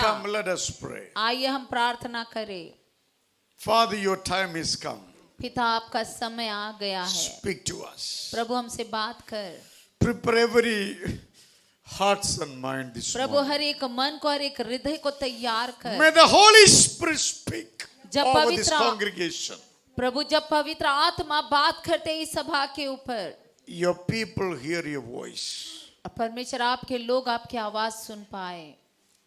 Come, let us pray. आइए हम प्रार्थना करें। Father, your time is come. पिता आपका समय आ गया है, Speak to us. प्रभु हमसे बात कर। Prepare every hearts and mind this Prabhu morning. हर एक मन को, हर एक हृदय को तैयार कर। May the Holy Spirit speak जब over this पवित्र congregation. प्रभु जब पवित्र आत्मा बात करते इस सभा के ऊपर, Your people hear your voice. परमेश्वर आपके लोग आपकी आवाज सुन पाए।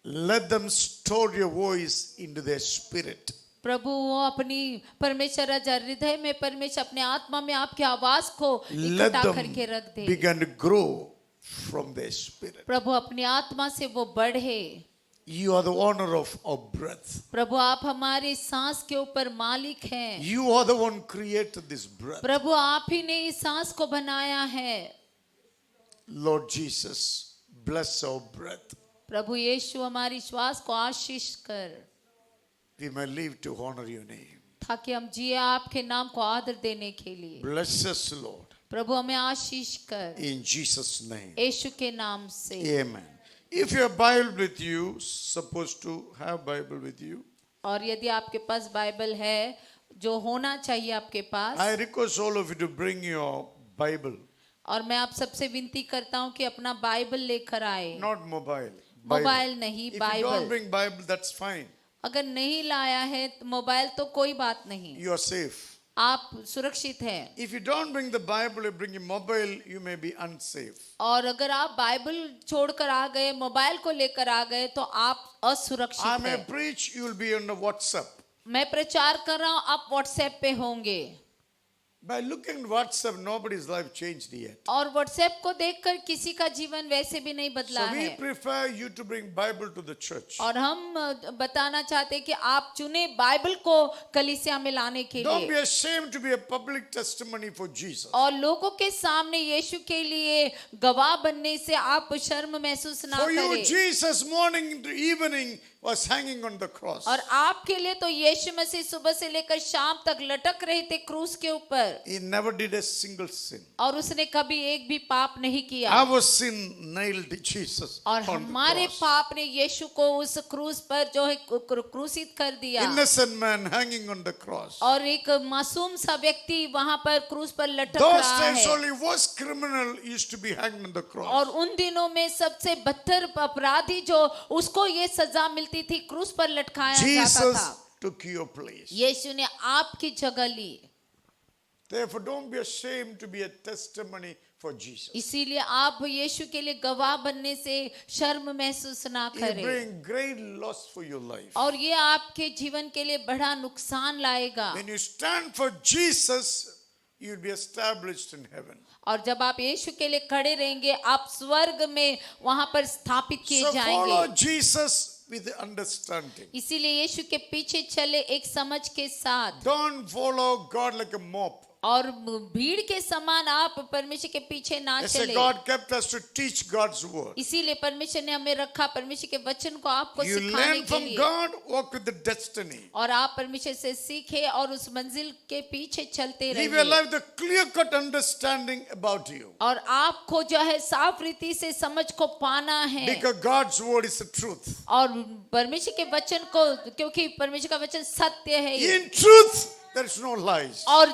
Let them store your voice into their spirit. प्रभु वो अपनी परमेश्वर राजा हृदय में, परमेश्वर अपने आत्मा में आपकी आवाज को Let इकट्ठा them करके रख दे। begin to grow from their spirit. प्रभु अपनी आत्मा से वो बढ़े। You are the owner of our breath. प्रभु आप हमारी सांस के ऊपर मालिक हैं। You are the one created this breath. प्रभु आप ही ने इस सांस को बनाया है। Lord Jesus, bless our breath. प्रभु यीशु हमारी श्वास को आशीष कर, We may live to honor your name. ताकि हम जिए आपके नाम को आदर देने के लिए। Bless us, Lord, प्रभु हमें आशीष कर, in Jesus' name. यीशु के नाम से। Amen. If you have Bible with you, supposed to have Bible with you, और यदि आपके पास बाइबल है, जो होना चाहिए आपके पास, I request all of you to bring your Bible, और मैं आप सबसे विनती करता हूँ कि अपना बाइबल लेकर आए। not mobile. मोबाइल नहीं, If you don't Bible. bring Bible, that's fine. अगर नहीं लाया है तो मोबाइल तो कोई बात नहीं, You are safe. आप सुरक्षित हैं। If you don't bring the Bible, you bring your mobile, you may be unsafe. और अगर आप बाइबल छोड़कर आ गए, मोबाइल को लेकर आ गए, तो आप I असुरक्षित may हैं। preach, you will be on the WhatsApp. मैं प्रचार कर रहा हूँ, आप व्हाट्सएप पे होंगे। By looking at WhatsApp, nobody's life changed yet. और व्हाट्सएप को देखकर किसी का जीवन वैसे भी नहीं बदला So we है। prefer you to bring Bible to the church. और हम बताना चाहते हैं कि आप चुने बाइबल को कलीसिया में लाने के Don't be लिए, ashamed to be a public testimony for Jesus. और लोगों के सामने यीशु के लिए गवाह बनने से आप शर्म महसूस ना For you, करें। Jesus, morning to evening was hanging on the cross. और आपके लिए तो यीशु मसीह सुबह से लेकर शाम तक लटक रहे थे क्रूस के ऊपर, He never did a single sin. और उसने कभी एक भी पाप नहीं किया। Our sin nailed Jesus और on the हमारे cross. पाप ने यीशु को उस क्रूस पर जो है क्रूसित कर दिया। Innocent man hanging on the cross. और एक मासूम सा व्यक्ति वहां पर क्रूस पर लटक Those रहा times है। only worst criminal used to be hanged on the cross. और उन दिनों में सबसे बदतर अपराधी जो उसको ये सजा मिलती थी, क्रूस पर लटकाया जाता Jesus था। took your place. यीशु ने आपकी जगह ली। Therefore, don't be ashamed to be a testimony for Jesus. इसीलिए आप यीशु के लिए गवाह बनने से शर्म महसूस ना It करें, bring great loss for your life. और ये आपके जीवन के लिए बड़ा नुकसान लाएगा। When you stand for Jesus, you will be established in heaven. और जब आप यीशु के लिए खड़े रहेंगे, आप स्वर्ग में वहां पर स्थापित किए So follow जाएंगे। Jesus with understanding. इसीलिए यीशु के पीछे चले एक समझ के साथ, Don't follow God like a mob. और भीड़ के समान आप परमेश्वर के पीछे ना I say चले। God kept us to teach God's word. इसीलिए परमेश्वर ने हमें रखा परमेश्वर के वचन को आपको You सिखाने learn के from लिए, God, walk with the destiny. और आप परमेश्वर से सीखे और उस मंजिल के पीछे चलते Live your रहिए। life with a clear-cut understanding about you. और आपको जो है साफ रीति से समझ को पाना है, Because God's word is the truth. और परमेश्वर के वचन को, क्योंकि परमेश्वर का वचन सत्य है ये। In truth, there is no lies. और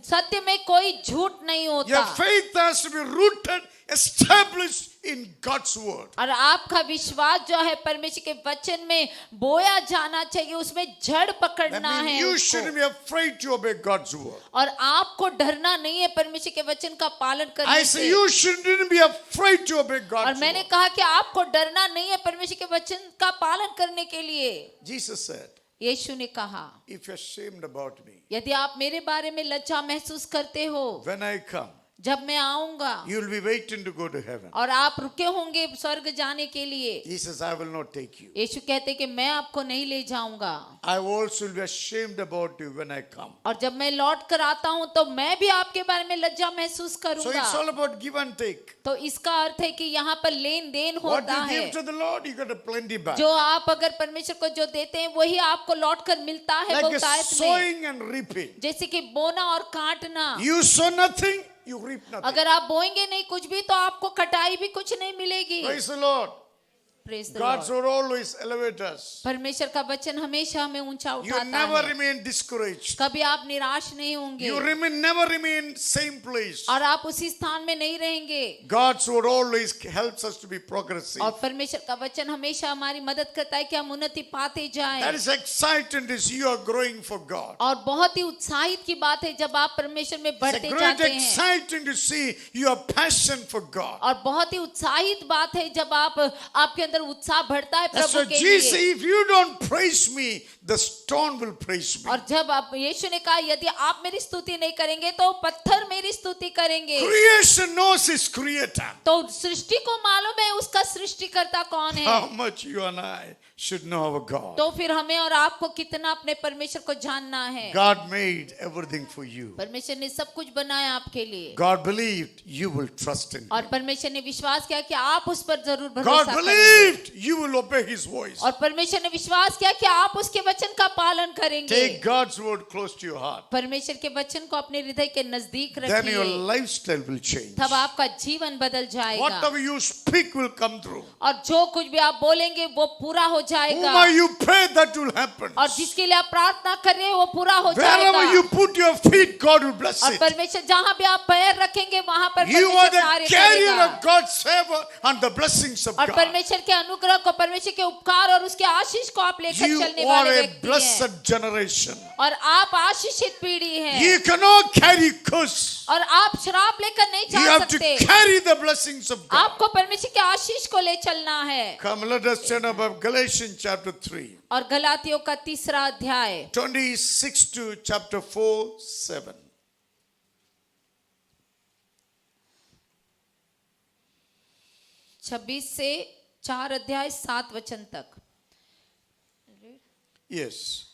सत्य में कोई झूठ नहीं Your होता। faith has to be rooted, established in God's word. और आपका विश्वास जो है परमेश्वर के वचन में बोया जाना चाहिए, उसमें जड़ That पकड़ना means है you उसको। shouldn't be afraid to obey God's word. और आपको डरना नहीं है परमेश्वर के वचन का पालन I करने say से। you shouldn't be afraid to obey और God's मैंने word. कहा कि आपको डरना नहीं है परमेश्वर के वचन का पालन करने के लिए। Jesus said, यीशु ने कहा, if you're ashamed about me, यदि आप मेरे बारे में लज्जा महसूस करते हो, when I come, जब मैं आऊंगा, you'll be waiting to go to heaven. और आप रुके होंगे स्वर्ग जाने के लिए। He says, I will not take you. यीशु कहते कि मैं आपको नहीं ले जाऊंगा, I also will be ashamed about you when I come. और जब मैं लौट कर आता हूं तो मैं भी आपके बारे में लज्जा महसूस So करूंगा। it's all about give and take. तो इसका अर्थ है कि यहाँ पर लेन देन What होता you है। give to the Lord, you got a plenty back. जो आप अगर परमेश्वर को जो देते हैं वही आपको लौट कर मिलता है Like a बहुतायत में। sowing and reaping. जैसे कि बोना और काटना। You sow nothing, you reap nothing. अगर आप बोएंगे नहीं कुछ भी तो आपको कटाई भी कुछ नहीं मिलेगी। Praise the Lord. Praise the God's Lord. word always elevates us. परमेश्वर का वचन हमेशा हमें ऊंचा You उठाता never है. remain discouraged. कभी आप निराश नहीं होंगे You never remain same place. और आप उसी स्थान में नहीं रहेंगे. God's word always helps us to be progressive. और परमेश्वर का वचन हमेशा हमारी मदद करता है कि हम उन्नति पाते That जाएं. is exciting to see you are growing for God. और बहुत ही उत्साहित की बात है जब आप परमेश्वर में It's a बढ़ते great जाते हैं. exciting to see your passion for God. और बहुत ही उत्साहित बात है जब आपके अंदर उत्साह बढ़ता है That's प्रभु why के Jesus, लिए. if you don't praise me, the stone will praise me. और जब आप यीशु ने कहा यदि आप मेरी स्तुति नहीं करेंगे तो पत्थर मेरी स्तुति करेंगे. Creation knows its creator. तो सृष्टि को मालूम है उसका सृष्टिकर्ता कौन है. How much you and I should know our God. तो फिर हमें और आपको कितना अपने परमेश्वर को जानना है. God made everything for you. परमेश्वर ने सब कुछ बनाया आपके लिए. God believed you will trust in और Him. परमेश्वर ने विश्वास किया कि आप उस पर जरूर God भरोसा करेंगे. believed you will obey His voice. और परमेश्वर ने विश्वास किया कि आप उसके वचन का पालन करेंगे. Take God's word close to your heart. परमेश्वर के वचन को अपने हृदय के नजदीक Then your रखिए. lifestyle will change. तब आपका जीवन बदल जाएगा. Whatever you speak will come through. और जो कुछ भी आप बोलेंगे वो पूरा हो जाएगा. Whomever you pray, that will happen. और जिसके लिए आप प्रार्थना कर रहे हैं वो पूरा हो Wherever जाएगा. you put your feet, God will bless और it. परमेश्वर जहाँ भी आप पैर रखेंगे वहां पर You are परमेश्वर the कार्य carrier करेगा. of God's favor and the blessings of और God. परमेश्वर के अनुग्रह को, परमेश्वर के उपकार और उसके आशीष को आप लेकर You चलने are वाले a व्यक्ति हैं. blessed generation. और आप आशीषित पीढ़ी हैं. You cannot carry curse. और आप शराब लेकर नहीं You जा have to सकते. carry the blessings of God. आपको परमेश्वर के आशीष को ले चलना है. Come, let us turn above Galatians chapter 3, और गलातियों का 3 अध्याय 26 to chapter 4, 7. छब्बीस से 4 अध्याय 7 वचन तक. Yes.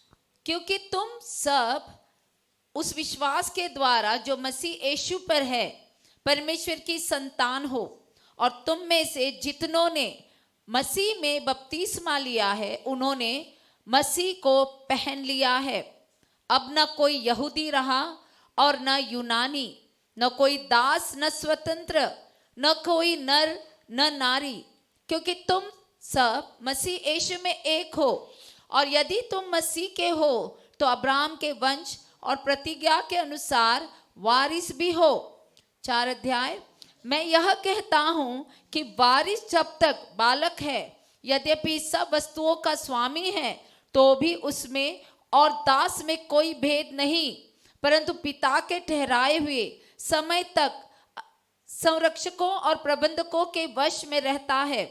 क्योंकि तुम सब उस विश्वास के द्वारा जो मसीह यीशु पर है परमेश्वर की संतान हो. और तुम में से जितनों ने मसीह में बपतिस्मा लिया है उन्होंने मसीह को पहन लिया है. अब न कोई यहूदी रहा और न यूनानी, न कोई दास न स्वतंत्र, न कोई नर न नारी, क्योंकि तुम सब मसीह यीशु में एक हो. और यदि तुम मसीह के हो तो अब्राहम के वंश और प्रतिज्ञा के अनुसार वारिस भी हो. 4 अध्याय. मैं यह कहता हूं कि वारिस जब तक बालक है, यद्यपि सब वस्तुओं का स्वामी है, तो भी उसमें और दास में कोई भेद नहीं, परंतु पिता के ठहराए हुए समय तक संरक्षकों और प्रबंधकों के वश में रहता है.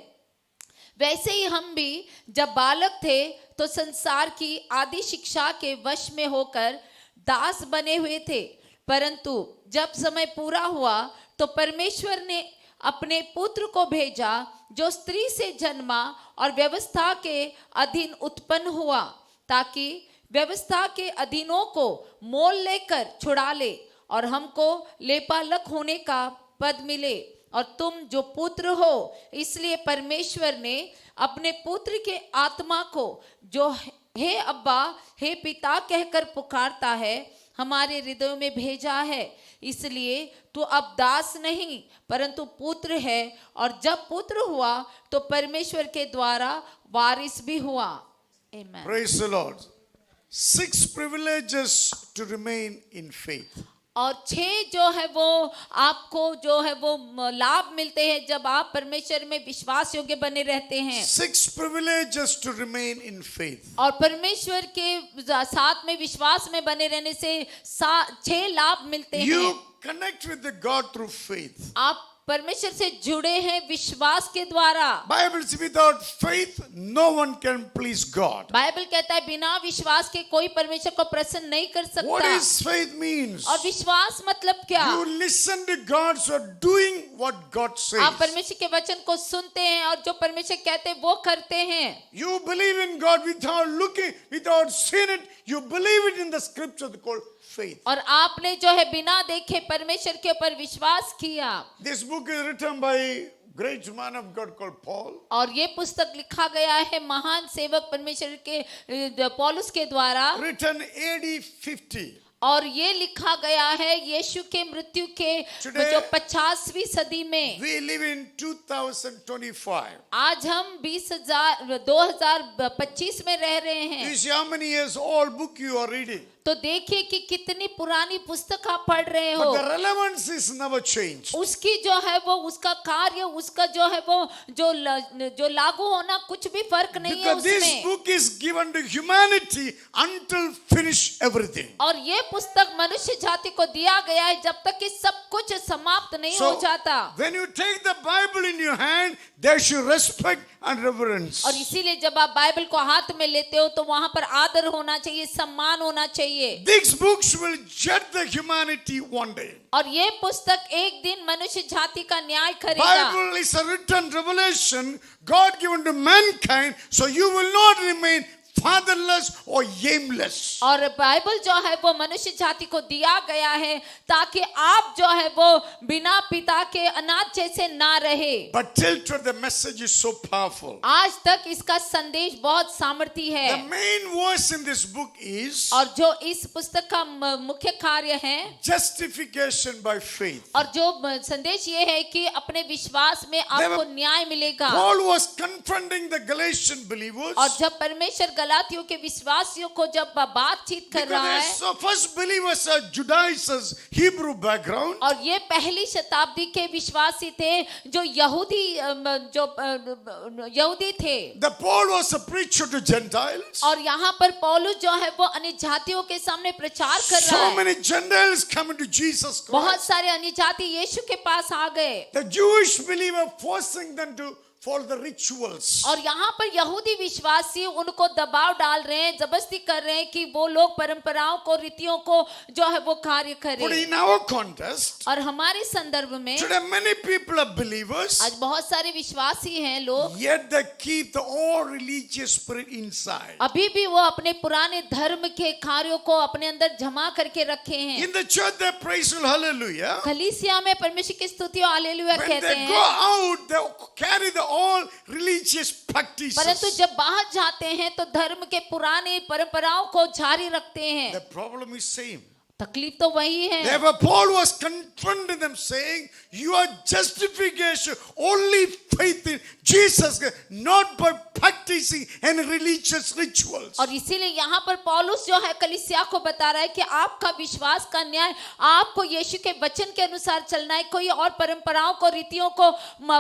वैसे ही हम भी जब बालक थे तो संसार की आदि शिक्षा के वश में होकर दास बने हुए थे. परंतु जब समय पूरा हुआ तो परमेश्वर ने अपने पुत्र को भेजा जो स्त्री से जन्मा और व्यवस्था के अधीन उत्पन्न हुआ, ताकि व्यवस्था के अधीनों को मोल लेकर छुड़ा ले और हमको लेपालक होने का पद मिले. और तुम जो पुत्र हो, इसलिए परमेश्वर ने अपने पुत्र के आत्मा को जो हे अब्बा हे पिता कहकर पुकारता है हमारे हृदयों में भेजा है. इसलिए तू अब दास नहीं परंतु पुत्र है, और जब पुत्र हुआ तो परमेश्वर के द्वारा वारिस भी हुआ. Amen. Praise the Lord. 6 privileges to remain in faith. और 6 जो है वो आपको जो है वो लाभ मिलते हैं जब आप परमेश्वर में विश्वास योग्य बने रहते हैं. 6 privileges to remain in faith. और परमेश्वर के साथ में विश्वास में बने रहने से 6 लाभ मिलते हैं. You connect with the God through faith. आप परमेश्वर से जुड़े हैं विश्वास के द्वारा. Bible says without faith no one can please God. Bible कहता है बिना विश्वास के कोई परमेश्वर को प्रसन्न नहीं कर सकता. What is faith means? और विश्वास मतलब क्या? You listen to God, so doing what God says. आप परमेश्वर के वचन को सुनते हैं और जो परमेश्वर कहते हैं वो करते हैं. You believe in God without looking, without seeing it. You believe it in the scripture called faith. और आपने जो है बिना देखे परमेश्वर के ऊपर विश्वास किया. This book is written by great man of God called Paul. और ये पुस्तक लिखा गया है महान सेवक परमेश्वर के पौलुस के द्वारा. Written AD 50. और ये लिखा गया है यीशु के मृत्यु के Today- जो 50वीं सदी में We live in 2025. आज हम 2025 में रह रहे हैं। You see how many years old book you are reading. तो देखिए कि कितनी पुरानी पुस्तक आप पढ़ रहे But हो। the relevance is never changed. उसकी जो है वो उसका कार्य उसका जो है वो जो लागू होना कुछ भी फर्क नहीं है Because this उसमें। book is given to humanity until finish everything. और ये पुस्तक मनुष्य जाति को दिया गया है जब तक कि सब कुछ समाप्त नहीं हो So जाता। when you take the Bible in your hand, there should respect and reverence. और इसीलिए जब आप बाइबल को हाथ में लेते हो तो वहां पर आदर होना चाहिए, सम्मान होना चाहिए। These books will judge the humanity one day. और ये पुस्तक एक दिन मनुष्य जाति का न्याय करेगा। Bible is a written revelation God given to mankind, so you will not remain fatherless or aimless. और बाइबल जो है वो मनुष्य जाति को दिया गया है ताकि आप जो है वो बिना पिता के अनाथ जैसे ना रहे। But till today the message is so powerful. आज तक इसका संदेश बहुत सामर्थी है। The main verse in this book is और जो इस पुस्तक का मुख्य कार्य है justification by faith. और जो संदेश ये है कि अपने विश्वास में आपको न्याय मिलेगा। Paul was confronting the Galatian believers. और जब परमेश्वर गलातियों के विश्वासियों को जब बातचीत कर रहा है, So first believers are Judaizers, Hebrew background. और ये पहली शताब्दी के विश्वासी थे जो यहूदी थे। The Paul was a preacher to Gentiles. और यहाँ पर पौलुस जो है वो अन्य जातियों के सामने प्रचार कर रहा So है। many Gentiles coming to Jesus बहुत Christ. सारे अन्य जाति यीशु के पास आ गए। The Jewish believer forcing them to follow the rituals. और यहाँ पर यहूदी विश्वासी उनको दबाव डाल रहे हैं, जबरदस्ती कर रहे हैं कि वो लोग परंपराओं को, रीतियों को जो है वो कार्य But करें। in our context, और हमारे संदर्भ में today many people are believers, आज बहुत सारे विश्वासी हैं लोग, yet they keep the old religious spirit inside. अभी भी वो अपने पुराने धर्म के कार्यों को अपने अंदर जमा करके रखे हैं। In the church they praise the hallelujah. कलीसिया में परमेश्वर की स्तुति और हालेलुया When कहते they go हैं, out, they carry the all religious परंतु practices. जब बाहर जाते हैं तो धर्म के पुराने परंपराओं को जारी रखते हैं। The problem is same. तकलीफ तो वही है। Therefore, Paul was confronting them, saying, "Your justification only faith in Jesus, not by practicing any religious rituals." और इसीलिए यहाँ पर पौलुस जो है कलीसिया को बता रहा है कि आपका विश्वास का न्याय आपको यीशु के वचन के अनुसार चलना है, कोई और परंपराओं को, रीतियों को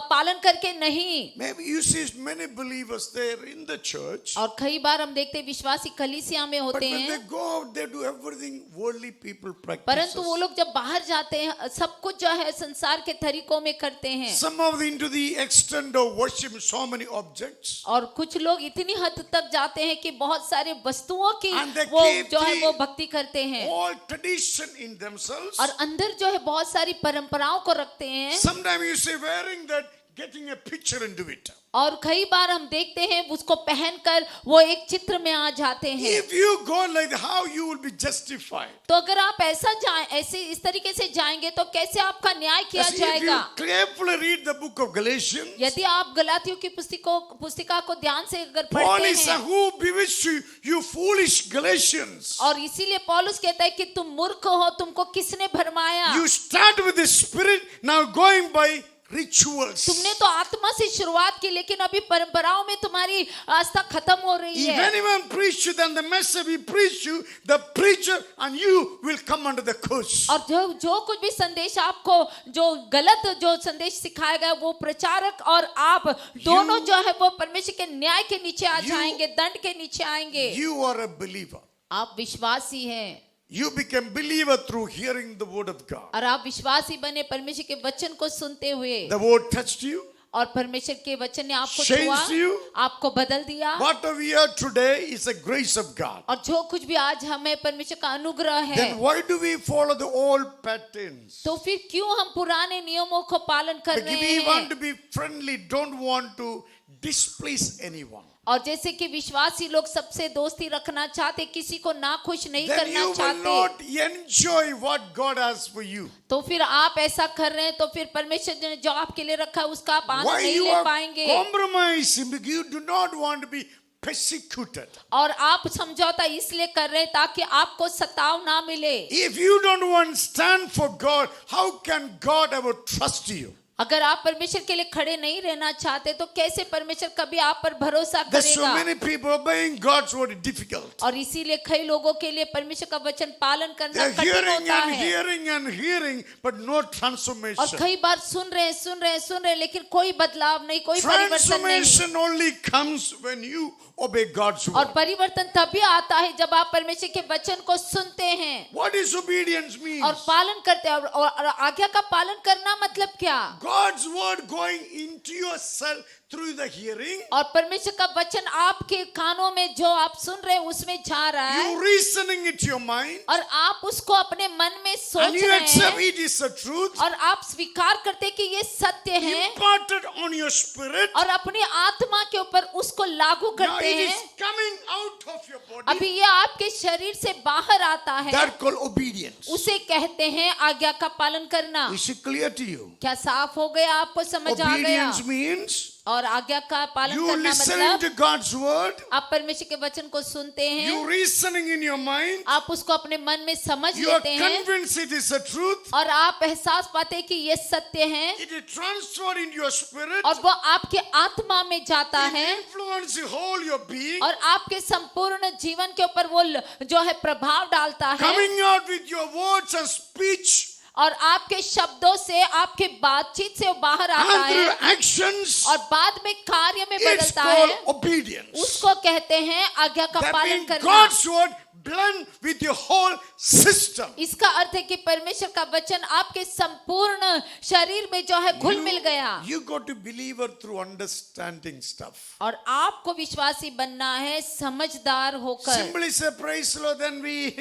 पालन करके नहीं। Maybe you see many believers there in the church, और कई बार हम देखते हैं विश्वासी कलीसिया में but होते when they हैं, go out, they do everything worldly people परंतु practices. वो लोग जब बाहर जाते हैं सब कुछ जो है संसार के तरीकों में करते हैं। Some of them into the extent of worship so many objects. और कुछ लोग इतनी हद तक जाते हैं कि बहुत सारे वस्तुओं की And they वो keep जो है the- वो भक्ति करते हैं All tradition in themselves. और अंदर जो है बहुत सारी परंपराओं को रखते हैं। Sometimes you see wearing that, getting a picture into it. और कई बार हम देखते हैं उसको पहनकर वो एक चित्र में आ जाते हैं। If you go like that, how you will be justified? तो अगर आप ऐसा जाए, ऐसे इस तरीके से जाएंगे तो कैसे आपका न्याय किया If you जाएगा? carefully read the book of Galatians, यदि आप गलातियों की पुस्तिका को ध्यान से अगर Paul पढ़ते is हैं, who bewitched you, you foolish Galatians. और इसीलिए पौलुस कहता है कि तुम मूर्ख हो, तुमको किसने भरमाया? You start with the spirit, now going by rituals. तुमने तो आत्मा से शुरुआत की लेकिन अभी परंपराओं में तुम्हारी आस्था खत्म हो रही If है। anyone preach you, then the message we preach you, the preacher and you will come under the curse. और जो कुछ भी संदेश आपको जो गलत जो संदेश सिखाया गया वो प्रचारक और आप दोनों जो है वो परमेश्वर के न्याय के नीचे आ जाएंगे, दंड के नीचे आएंगे। You are a believer. आप विश्वासी हैं You become believer through hearing the word of God. और आप विश्वासी बने परमेश्वर के वचन को सुनते हुए, The word touched you. और परमेश्वर के वचन ने आपको Changed छुआ, you. आपको बदल दिया। What we are today is a grace of God. और जो कुछ भी आज हमें परमेश्वर का अनुग्रह है, Then why do we follow the old patterns? तो फिर क्यों हम पुराने नियमों को पालन कर Because रहे we want हैं? to be friendly, don't want to displease anyone. और जैसे कि विश्वासी लोग सबसे दोस्ती रखना चाहते, किसी को नाखुश नहीं Then करना you will चाहते, not enjoy what God has for you. तो फिर आप ऐसा कर रहे हैं तो फिर परमेश्वर ने जो आपके लिए रखा है उसका आप आनंद Why नहीं you ले are पाएंगे। compromising? Because you do not want to be persecuted. और आप समझौता इसलिए कर रहे हैं ताकि आपको सताव ना मिले। If you don't want to stand for God, how can God ever trust you? अगर आप परमेश्वर के लिए खड़े नहीं रहना चाहते तो कैसे परमेश्वर कभी आप पर भरोसा There's so करेगा। many people obeying God's word is difficult. और इसीलिए कई लोगों के लिए परमेश्वर का वचन पालन करना They're कठिन hearing होता and है। hearing and hearing, but no और transformation. कई बार सुन रहे लेकिन कोई बदलाव नहीं, कोई परिवर्तन नहीं। Transformation only comes when you obey God's और word. परिवर्तन तभी आता है जब आप परमेश्वर के वचन को सुनते हैं What is obedience means? और पालन करते हैं। और आज्ञा का पालन करना मतलब क्या? God's word going into yourself through the hearing. और परमेश्वर का वचन आपके कानों में जो आप सुन रहे हैं उसमें जा रहा है You reasoning it to your mind. और आप उसको अपने मन में And सोच you रहे accept हैं it is the truth. और आप स्वीकार करते हैं कि ये सत्य है Imparted on your spirit. और अपनी आत्मा के ऊपर उसको लागू Now करते it is हैं। coming out of your body. अभी ये आपके शरीर से बाहर आता है, That called obedience. उसे कहते हैं आज्ञा का पालन करना। Is it clear to you? क्या साफ हो गया? आपको समझ आ गया? Obedience means और आज्ञा का पालन you करना listening मतलब to God's word. आप परमेश्वर के वचन को सुनते हैं, You reasoning in your mind. आप उसको अपने मन में समझ You are लेते हैं convinced it is the truth. और आप एहसास पाते हैं कि ये सत्य है It is transferred into your spirit. और वो आपके आत्मा में जाता It है influences the whole your being. और आपके संपूर्ण जीवन के ऊपर वो जो है प्रभाव डालता है Coming out with your words and speech. और आपके शब्दों से आपके बातचीत से वो बाहर आता And through है actions. और बाद में कार्य में It's बदलता called है। obedience. उसको कहते हैं आज्ञा का That पालन means करना। God's word blend with your whole system. इसका अर्थ है कि परमेश्वर का वचन आपके संपूर्ण शरीर में जो है घुल मिल गया You got to believer through understanding stuff. और आपको विश्वासी बनना है समझदार होकर। Simply say praise the Lord, then we,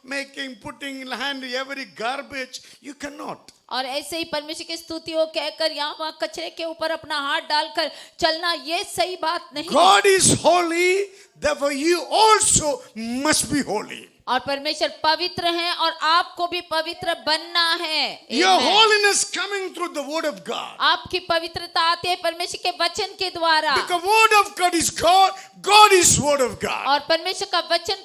making, putting hand in every garbage. You cannot. और ऐसे ही परमेश्वर की स्तुति हो कहकर यहाँ वहाँ कचरे के ऊपर अपना हाथ डालकर चलना ये सही बात नहीं। God is holy, therefore you also must be holy. और परमेश्वर पवित्र हैं और आपको भी पवित्र बनना है। Your Amen. holiness coming through the word of God. आपकी पवित्रता आती है परमेश्वर के वचन के द्वारा Because word of God is God, God is word of God. और परमेश्वर का वचन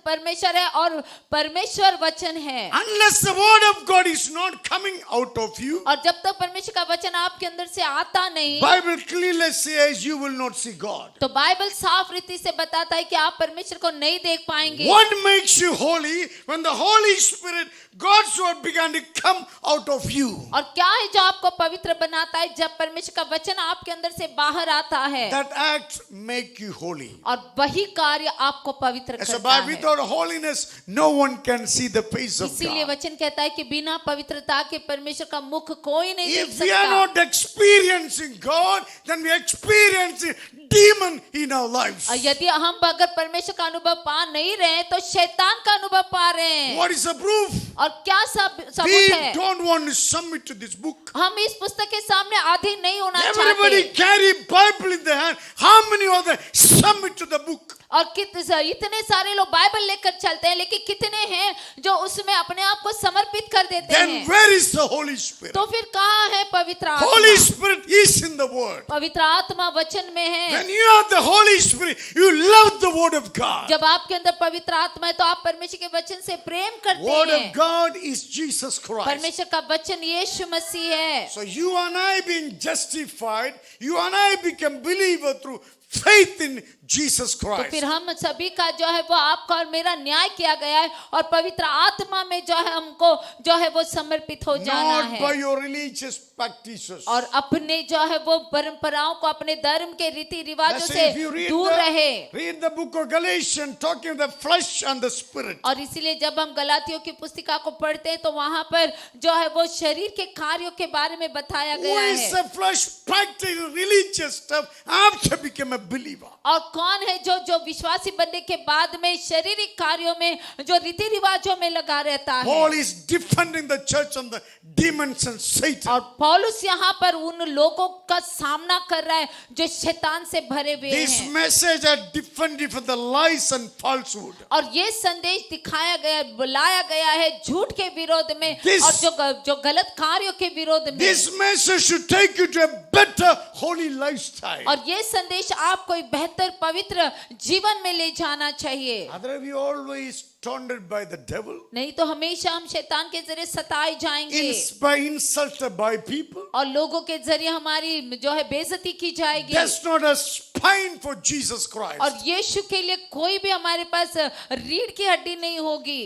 परमेश्वर है और परमेश्वर वचन है। Unless the word of God is not coming out of you, और जब तक परमेश्वर का वचन आपके अंदर से आता नहीं Bible clearly says you will not see God. तो बाइबल साफ रीति से बताता है कि आप परमेश्वर को नहीं देख पाएंगे। What makes you holy? When the Holy Spirit, God's word began to come out of you. और क्या है जो आपको पवित्र बनाता है? जब परमेश्वर का वचन आपके अंदर से बाहर आता है That act make you holy. और वही कार्य आपको पवित्र As a करता Bible, है। without holiness, no one can see the face of इसीलिए God. वचन कहता है कि बिना पवित्रता के परमेश्वर का मुख कोई नहीं देख If we are सकता। not experiencing God, then we experience demon in our lives. और यदि हम अगर परमेश्वर का अनुभव पा नहीं रहे हैं तो शैतान का अनुभव पा रहे हैं। What is the proof? और क्या सबूत We है? don't want to submit to this book. हम इस पुस्तक के सामने अधीन नहीं होना Everybody चाहते carry Bible in their hand. How many of them submit to the book? और इतने सारे लोग बाइबल लेकर चलते हैं लेकिन कितने हैं जो उसमें अपने आप को समर्पित कर देते Then हैं? where is the Holy Spirit? तो फिर कहाँ है पवित्र Holy आत्मा? Spirit is in the Word. पवित्र आत्मा वचन में है। When you have the Holy Spirit, you love the Word of God. जब आपके अंदर पवित्र आत्मा है तो आप परमेश्वर के वचन से प्रेम करते Word हैं। of God is Jesus Christ. परमेश्वर का वचन यीशु मसीह है। So you and I being justified, you and I become believer through faith in Jesus तो Christ. फिर हम सभी का जो है वो आपका और मेरा न्याय किया गया है और पवित्र आत्मा में जो है हमको जो है वो समर्पित हो जाना Not by है your religious practices. और अपने जो है वो परंपराओं को अपने धर्म के रीति रिवाजों That's से if you दूर रहे। read the book of Galatians talking of the flesh and the spirit. और इसीलिए जब हम गलातियों की पुस्तिका को पढ़ते हैं तो वहां पर जो है वो शरीर के कार्यों के बारे में बताया Who गया is है the flesh practicing religious stuff after become a believer? और कौन है जो जो विश्वासी बनने के बाद में शारीरिक कार्यों में जो रीति रिवाजों में लगा रहता है। Paul is defending the church and the demons and Satan. और पौलुस यहाँ पर उन लोगों का सामना कर रहा है जो शैतान से भरे हुए This हैं message are defended from the lies and falsehood. और ये संदेश दिखाया गया बुलाया गया है झूठ के विरोध में This- और जो गलत कार्यों के विरोध में। This message should take you to a better holy lifestyle. और ये संदेश आपको एक बेहतर पवित्र जीवन में ले जाना चाहिए। Otherwise, we always taunted by the devil, नहीं तो हमेशा हम शैतान के जरिए सताए जाएंगे by insulted by people. और लोगों के जरिए हमारी जो है बेइज्जती की जाएगी। That's not a spine for Jesus Christ. और यीशु के लिए कोई भी हमारे पास रीढ़ की हड्डी नहीं होगी।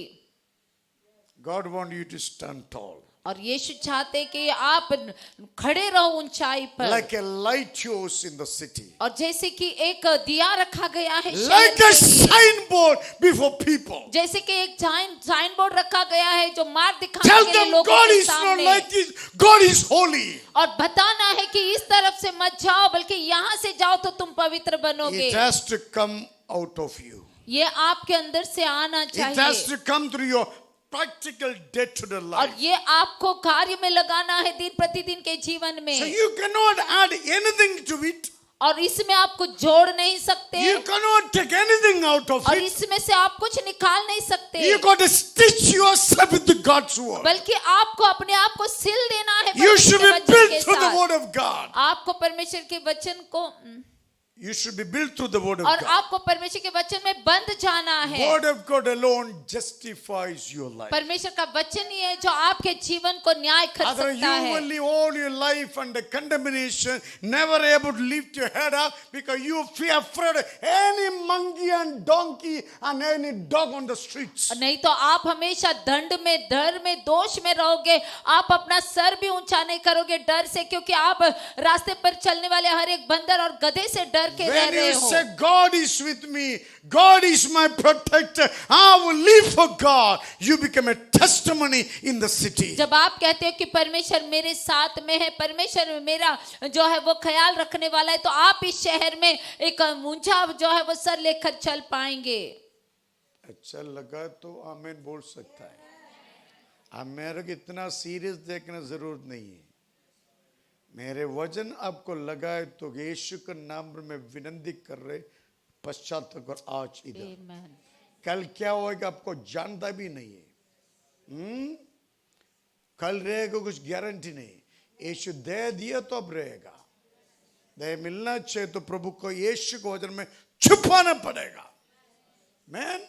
God wants you to stand tall, और यीशु चाहते कि आप खड़े रहो ऊंचाई पर, like a lighthouse in the city, और जैसे कि एक दिया रखा गया है शहर like के a लिए, signboard before people. जैसे कि एक साइन बोर्ड रखा गया है जो मार्ग दिखाने Tell के लिए them लोगों God के is not सामने, like this. God is holy. और बताना है कि इस तरफ से मत जाओ बल्कि यहाँ से जाओ तो तुम पवित्र बनोगे। It has to come out of you. ये आपके अंदर से आना It has चाहिए to come through your practical day-to-day और life. ये आपको कार्य में लगाना है दिन प्रतिदिन के जीवन So में, you cannot add anything to it. और इसमें आप कुछ जोड़ नहीं सकते You cannot take anything out of और it. इसमें से आप कुछ निकाल नहीं सकते, You got to stitch yourself with the God's word. बल्कि आपको अपने आप को सिल देना है You परमेश्वर should के be वचन built के through the साथ। word of God. आपको परमेश्वर के वचन को You should be built through the word of और God. आपको परमेश्वर के वचन में बंध जाना है। Word of God alone justifies your life. परमेश्वर का वचन ही है जो आपके जीवन को न्याय कर Otherwise, सकता you will है। live all your life under condemnation, never able to lift your head up because you fear afraid of any monkey and donkey and any dog on the streets. नहीं तो आप हमेशा दंड में, डर में, दोष में रहोगे। आप अपना सर भी ऊंचा नहीं करोगे डर से, क्योंकि आप रास्ते पर चलने वाले हर एक बंदर और गधे से डर के रह When रहे you हो। say God is with me, God is my protector, I will live for God, you become a testimony in the city. जब आप कहते हो कि परमेश्वर मेरे साथ में है, परमेश्वर मेरा जो है वो ख्याल रखने वाला है, तो आप इस शहर में एक ऊंचा जो है वो सर लेकर चल पाएंगे। अच्छा लगा तो आमीन बोल सकता है। अब मेरे को इतना सीरियस देखना जरूरत नहीं है। मेरे वजन आपको लगा है तो यीशु के नाम में विनती कर रहे पश्चाताप कर आज इधर। Amen. कल क्या होगा आपको जानता भी नहीं है। कल रहेगा कुछ गारंटी नहीं। यीशु दे दिया तो अब रहेगा। दे मिलना चाहिए तो प्रभु को यीशु को वजन में छुपाना पड़ेगा। Man,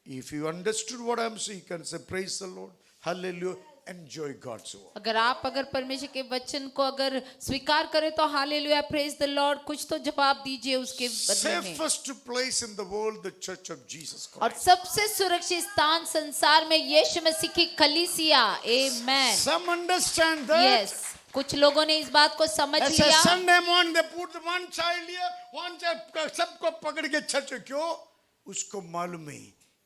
if you understood what I'm saying, you can say praise the Lord, hallelujah, enjoy God's word. अगर परमेश्वर के वचन को अगर स्वीकार करें तो हालेलुया, प्रेज द लॉर्ड, कुछ तो जवाब दीजिए उसके बदले में। Safest place in the world, the Church of Jesus और Christ. सबसे सुरक्षित स्थान संसार में यीशु मसीह की कलीसिया। आमेन। Some understand that. यस, कुछ लोगों ने इस बात को समझ As a लिया। Sunday morning, they put one child here, one child, सबको पकड़ के चर्च क्यों? उसको मालूम है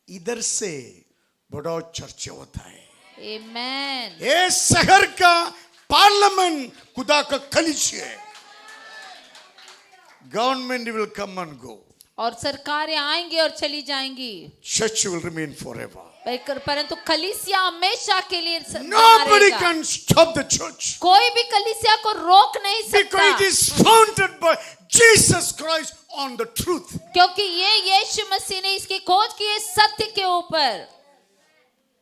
इधर से बड़ा चर्च होता है। आमेन। ये शहर का पार्लियामेंट खुदा का कलीसिया है। Government will come and go, और सरकारें आएंगी और चली जाएंगी, चर्च विल रिमेन फॉरएवर। परंतु कलीसिया हमेशा के लिए Nobody रहेगा। can stop the church कोई भी कलीसिया को रोक नहीं सकता, because it is founded by Jesus Christ on the truth. क्योंकि ये यीशु मसीह ने इसकी खोज की है सत्य के ऊपर।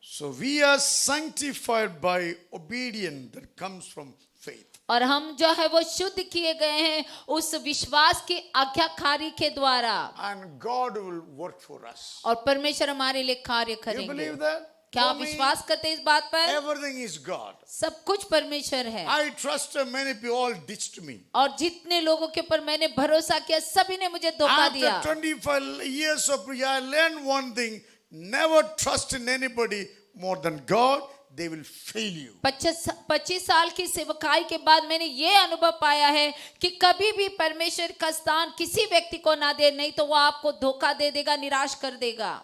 So we are sanctified by obedience that comes from faith. और हम जो है वो शुद्ध किए गए हैं उस विश्वास की आज्ञाकारी के द्वारा, And God will work for us. और परमेश्वर हमारे लिए कार्य You करेंगे। believe that? क्या For आप me, विश्वास करते हैं इस बात पर? everything is God. सब कुछ परमेश्वर है। I trust many people all ditched me. और जितने लोगों के ऊपर मैंने भरोसा किया सभी ने मुझे धोखा दिया। After 25 years of prayer, I learned one thing: never trust in anybody more than God. They will fail you. 25 साल की सेवकाई के बाद मैंने ये अनुभव पाया है कि कभी भी परमेश्वर का स्थान किसी व्यक्ति को ना दे, नहीं तो वो आपको धोखा दे देगा, निराश कर देगा।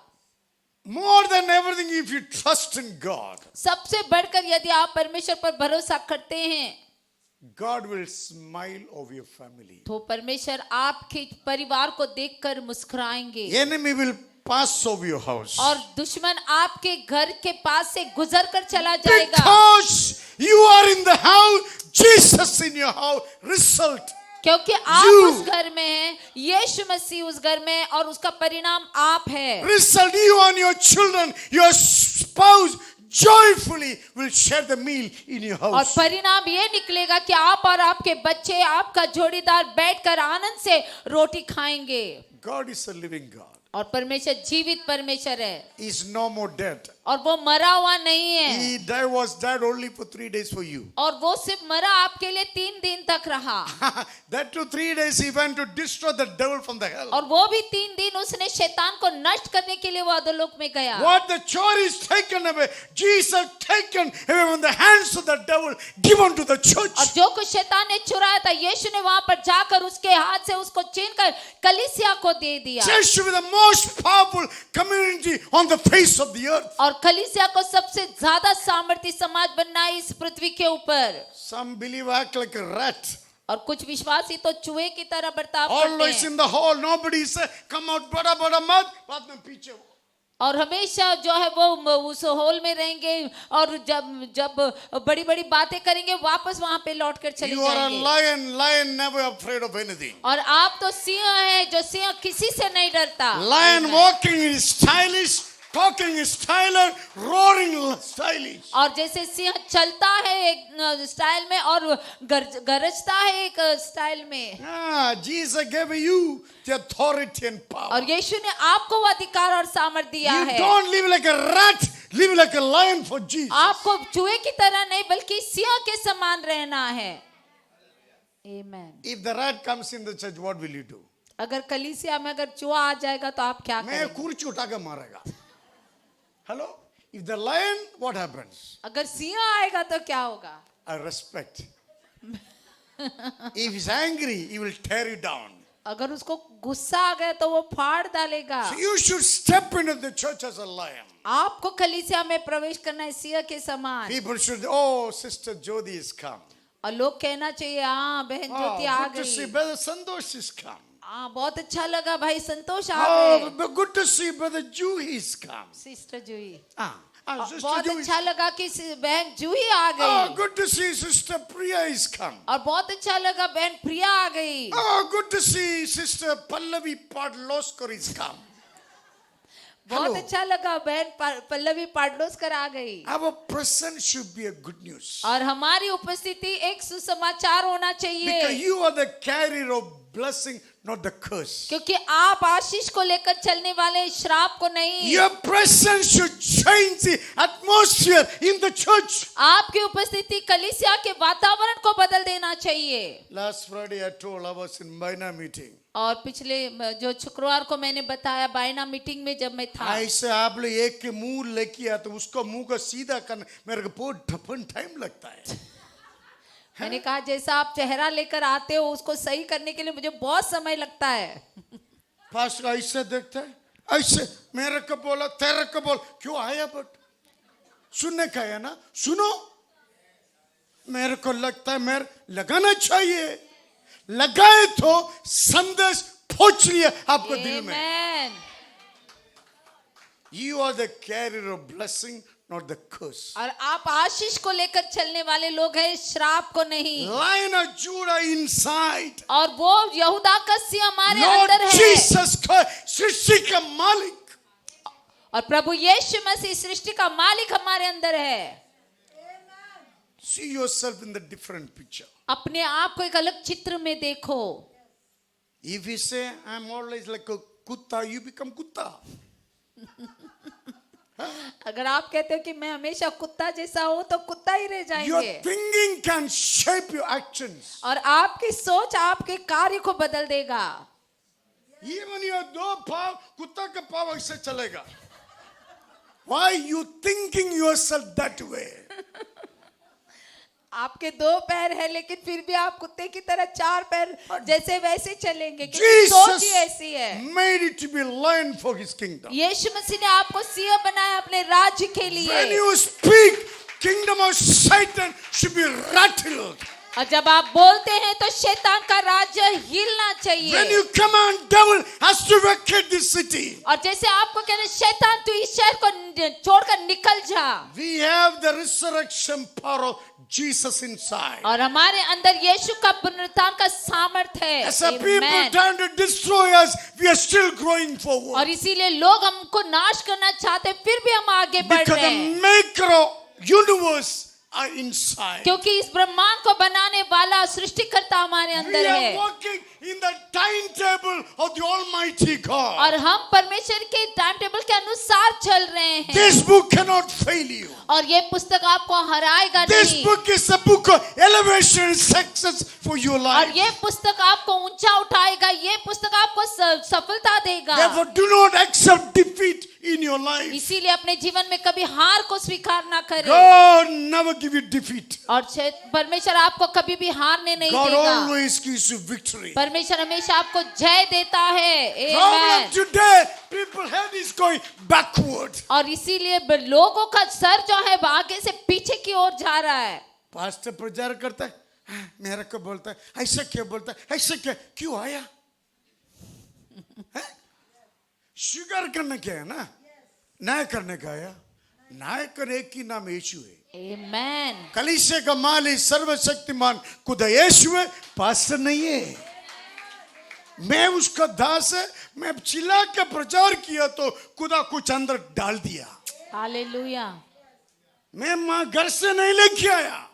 More than everything, if you trust in God, सबसे बढ़कर यदि आप परमेश्वर पर भरोसा करते हैं God will smile over your family. तो परमेश्वर आपके परिवार को देखकर मुस्कुराएंगे, Enemy will pass over your house. और दुश्मन आपके घर के पास से गुजर कर चला जाएगा। Because you are in the house, Jesus in your house, result. क्योंकि आप You. उस घर में हैं, यीशु मसीह उस घर में है, और उसका परिणाम आप है। Result, you and your children, your spouse, joyfully will share the meal in your और house. परिणाम ये निकलेगा कि आप और आपके बच्चे, आपका जोड़ीदार बैठकर आनंद से रोटी खाएंगे। God is a living God. और परमेश्वर जीवित परमेश्वर है, He is no more dead. और वो मरा हुआ नहीं है, He was dead only for 3 days for you. और वो सिर्फ मरा आपके लिए 3 दिन तक रहा। That too 3 days he went to destroy the devil from the hell. और वो भी 3 दिन उसने शैतान को नष्ट करने के लिए वो अधोलोक में गया। What the church is taken away, Jesus taken away from the hands of the devil, given to the और church. जो कुछ शैतान ने चुराया था, यीशु ने वहां पर जाकर उसके हाथ से उसको छीनकर कलीसिया को दे दिया। Church should be the most powerful community on the face of the earth. और कलीसिया को सबसे ज्यादा सामर्थ्य समाज बनना है इस पृथ्वी के ऊपर। Some believe act like a rat. और कुछ विश्वासी तो चूहे की तरह बर्ताव करते Always हैं, in the hall, nobody say, come out, bada bada mad, बाद में पीछे हो। और हमेशा जो है वो उस हॉल में रहेंगे, और जब बड़ी बड़ी बातें करेंगे वापस वहां पे लौट कर चले You are a जाएंगे। lion never afraid of anything. और आप तो सिंह हैं, जो सिंह किसी से नहीं डरता। Lion walking is stylish, talking is stylish, roaring stylish. और जैसे सिंह चलता है एक स्टाइल में और गरजता है एक स्टाइल में। Jesus gave you the authority and power. और यीशु ने आपको वो अधिकार और सामर्थ्य दिया You है। don't live like a rat, live like a lion for Jesus. आपको चूहे की तरह नहीं बल्कि सिंह के समान रहना है। Amen. If the rat comes in the church, what will you do? अगर कलीसिया में अगर चूहा आ जाएगा तो आप क्या मैं करेंगे? कुर्सी उठा के मारेगा। Hello? If the lion, what happens? अगर सिंह आएगा तो क्या होगा? I respect. If he's angry, he will tear you down. अगर उसको गुस्सा आ गया तो वो फाड़ डालेगा। So you should step into the church as a lion. आपको कलीसिया में प्रवेश करना है सिंह के समान। People should, oh, Sister Jyoti has come. और लोग कहना चाहिए, हाँ बहन ज्योति आ Oh, good to see गई। Brother Santosh has come. हाँ बहुत अच्छा लगा भाई संतोष आ गए। Oh, good to see Brother Juhi has come. Sister Juhi, Sister बहुत Juhi. अच्छा लगा कि बहन जूही आ Oh, गई। good to see Sister Priya has come. और बहुत अच्छा लगा बहन प्रिया आ गई। Oh, good to see Sister Pallavi Padloskar has come. बहुत Hello. अच्छा लगा बहन पल्लवी पाडलोस्कर आ गई। Our presence should be a good news. और हमारी उपस्थिति एक सुसमाचार होना Because चाहिए, you are the carrier of blessing, not the curse. क्योंकि आप आशीष को लेकर चलने वाले, श्राप को नहीं। Your presence should change the atmosphere in the church. आपकी उपस्थिति कलीसिया के वातावरण को बदल देना चाहिए। Last Friday I told I was in Baina meeting. और पिछले जो शुक्रवार को मैंने बताया बायना मीटिंग में जब मैं था, ऐसे आप लोग एक के मुंह लेके आते उसको मुंह को सीधा करना मेरे को बहुत ठपन टाइम लगता है। मैंने कहा जैसा आप चेहरा लेकर आते हो उसको सही करने के लिए मुझे बहुत समय लगता है। पास्टर ऐसे देखता है, ऐसे मेरे को बोला तेरे को बोल, क्यों आया बट सुनने का है ना, सुनो। मेरे को लगता है मेरे लगाना चाहिए, लगाए तो संदेश पहुंच लिया आपको दिल में। Amen. You are the carrier of blessing, not the curse. और आप आशीष को लेकर चलने वाले लोग हैं, श्राप को नहीं। Lion of Judah inside. और वो यहूदा का सिंह हमारे Lord अंदर है। Jesus Christ, सृष्टि का मालिक। और प्रभु यीशु मसीह सृष्टि का मालिक हमारे अंदर है। See yourself in the different picture. अपने आप को एक अलग चित्र में देखो। If you say I'm always like a kutta, you become kutta. अगर आप कहते हो कि मैं हमेशा कुत्ता जैसा हूं तो कुत्ता ही रह Your जाएंगे। thinking can shape your actions. और आपकी सोच आपके कार्य को बदल देगा। Even your दो पाव कुत्ता का पाव ऐसे चलेगा। Why you thinking yourself that way? आपके 2 पैर है लेकिन फिर भी आप कुत्ते की तरह 4 पैर जैसे वैसे चलेंगे, क्योंकि सोच ही ऐसी है। made it to be lion for his kingdom. यीशु मसीह ने आपको सिंह बनाया अपने राज्य के When लिए। you speak, kingdom of Satan should be rattled. और जब आप बोलते हैं तो शैतान का राज्य हिलना When चाहिए। you command, devil has to vacate this city. और जैसे आपको कहना शैतान तू इस शहर को छोड़कर निकल जा। We have the resurrection power of Jesus inside. और हमारे अंदर यीशु का पुनरुत्थान का सामर्थ्य है। As a people Amen. trying to destroy us, we are still growing forward. और इसीलिए लोग हमको नाश करना चाहते हैं, फिर भी हम आगे बढ़ Because रहे the हैं, maker of universe are inside. क्योंकि इस ब्रह्मांड को बनाने वाला सृष्टिकर्ता हमारे We अंदर are है। walking in the timetable of the Almighty God. और हम परमेश्वर के टाइम टेबल के अनुसार चल रहे हैं। This book cannot fail you. और ये पुस्तक आपको हराएगा This नहीं। book is a book of elevation and success for your और life. ये पुस्तक आपको ऊंचा उठाएगा, ये पुस्तक आपको सफलता देगा। Therefore, do not accept defeat in your life. इसीलिए अपने जीवन में कभी हार को स्वीकार ना करें। God never give you defeat. और परमेश्वर आपको कभी भी हारने नहीं God देगा। always gives you victory. परमेश्वर हमेशा आपको जय देता है। Problem Amen. today, people head is going backward. और इसीलिए लोगों का सर जो है आगे से पीछे की ओर जा रहा है। पास्टर प्रचार करता है, मेरा को बोलता है, ऐसा क्या बोलता है, ऐसा क्या, क्यों आया? शुगर करने क्या है ना, न्याय करने का आया। न्याय करने की नाम यीशु है। Amen. कलीसिया का मालिक सर्वशक्तिमान खुदा यीशु है, पास्टर नहीं है। मैं उसका दास है, मैं चिल्ला के प्रचार किया तो खुदा कुछ अंदर डाल दिया। हालेलुया। मैं मां घर से नहीं लेके आया।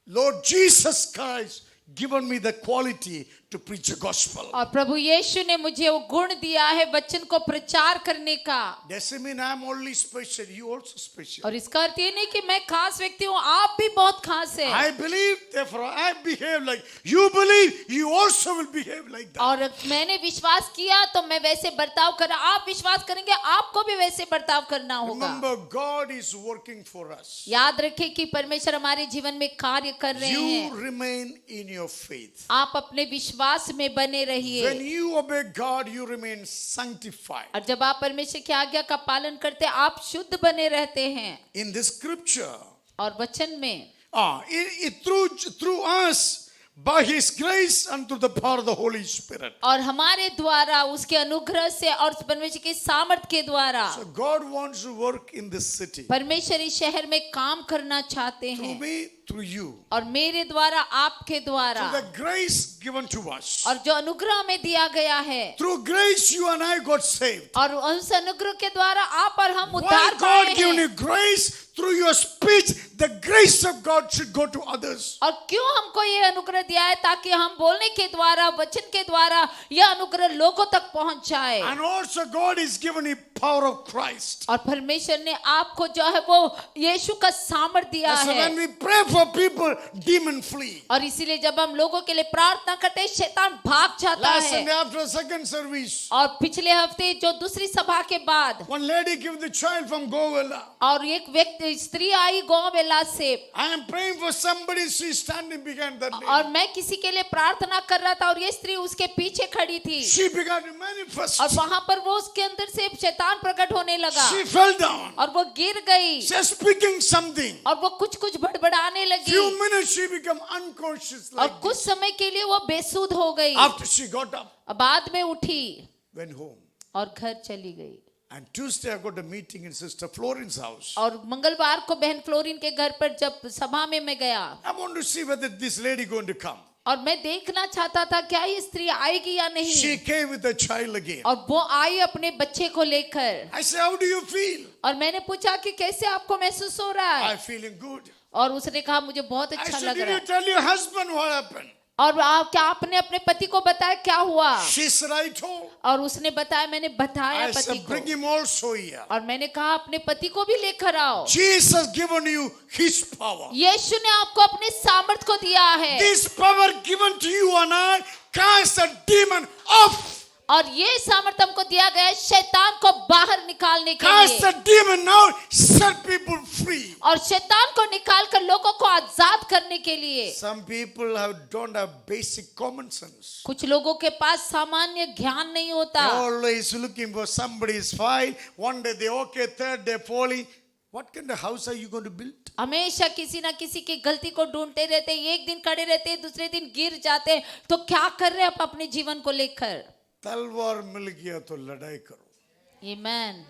Lord Jesus Christ given me the quality to preach the gospel. और प्रभु यीशु ने मुझे वो गुण दिया है वचन को प्रचार करने का। Doesn't mean I'm only special, you also special. और इसका अर्थ ये नहीं कि मैं खास व्यक्ति हूँ, आप भी बहुत खास है। I believe, therefore I behave like you believe, you also will behave like that. और मैंने विश्वास किया तो मैं वैसे बर्ताव कर, आप विश्वास करेंगे आपको भी वैसे बर्ताव करना होगा। Remember, God is working for us. याद रखें कि परमेश्वर हमारे जीवन में कार्य कर रहे You हैं। remain in your faith. आप अपने विश्वास में बने रहिए। When you obey God, you remain sanctified. और जब आप परमेश्वर की आज्ञा का पालन करते हैं, आप शुद्ध बने रहते हैं। In the scripture, और वचन में through us, by His grace and through the power of the Holy Spirit. और हमारे द्वारा उसके अनुग्रह से और परमेश्वर के सामर्थ के द्वारा So God wants to work in this city. परमेश्वर इस शहर में काम करना चाहते Through हैं। me, through you. और मेरे द्वारा, आपके द्वारा, Through the grace given to us. और जो अनुग्रह में दिया गया है, Through grace, you and I got saved. और उस अनुग्रह के द्वारा आप और हम Why उद्धार God पाए given हैं। you grace? Through your speech, the grace of God should go to others. और क्यों हमको ये अनुग्रह दिया है? ताकि हम बोलने के द्वारा, वचन के द्वारा यह अनुग्रह लोगों तक पहुंच जाए। And also God is given you power of Christ. और परमेश्वर ने आपको जो है वो यीशु का सामर्थ दिया So है। when we pray for people, demon flee. और इसीलिए जब हम लोगों के लिए प्रार्थना करते हैं, शैतान भाग जाता Last है। Sunday after second service, और पिछले हफ्ते जो दूसरी सभा के बाद, one lady gave the child from Govela. और एक व्यक्ति स्त्री आई गोवेला से, I am praying for somebody, she is standing behind that lady. और मैं किसी के लिए प्रार्थना कर रहा था और ये स्त्री उसके पीछे खड़ी थी। She began to manifest. और वहां पर वो उसके अंदर से शैतान प्रकट होने लगा She fell down. और वो गिर गई She was speaking something. और वो कुछ कुछ बड़बड़ाने लगी Few minutes she became unconscious और like कुछ this. समय के लिए वो बेसुध हो गई। After she got up, बाद में उठी went home. और घर चली गई। And Tuesday I got a meeting in Sister Florence's house. और मंगलवार को बहन फ्लोरिन के घर पर जब सभा में मैं गया, I want to see whether this lady going to come. और मैं देखना चाहता था क्या ये स्त्री आएगी या नहीं। She came with a child again. और वो आई अपने बच्चे को लेकर। I said, how do you feel? और मैंने पूछा कि कैसे आपको महसूस हो रहा है। I'm feeling good. और उसने कहा मुझे बहुत I अच्छा said, लग did रहा you है। tell your husband what happened? और क्या आपने अपने पति को बताया क्या हुआ? She said, I told. और उसने बताया, मैंने बताया I पति said, bring को। him also here. और मैंने कहा अपने पति को भी लेकर आओ। Jesus given you His power. यीशु ने आपको अपने सामर्थ को दिया है। This power given to you and I cast a demon off. और ये सामर्थ हमको दिया गया है शैतान को बाहर निकालने के Cast लिए। the demon out, set people free. और शैतान को निकाल कर लोगों को आजाद करने के लिए। Some people don't have basic common sense. कुछ लोगों के पास सामान्य ज्ञान नहीं होता। They're always looking for somebody's fight. One day they okay, third day falling. What kind of house are you going to build? हमेशा किसी ना किसी की गलती को ढूंढते रहते, एक दिन खड़े रहते, दूसरे दिन गिर जाते। तो क्या कर रहे हैं आप अपने जीवन को लेकर? तलवार मिल गया तो लड़ाई करो। आमीन।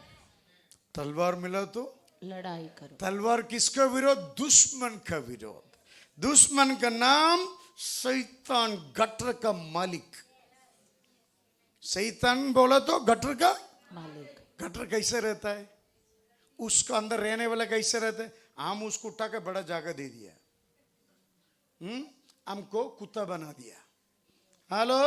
तलवार मिला तो लड़ाई करो। तलवार किसका विरोध? दुश्मन का विरोध। दुश्मन का नाम शैतान, गटर का मालिक। शैतान बोला तो गटर का मालिक। गटर कैसे रहता है? उसका अंदर रहने वाला कैसे रहता है? हम उसको उठा के बड़ा जगह दे दिया, हमको कुत्ता बना दिया। Hello,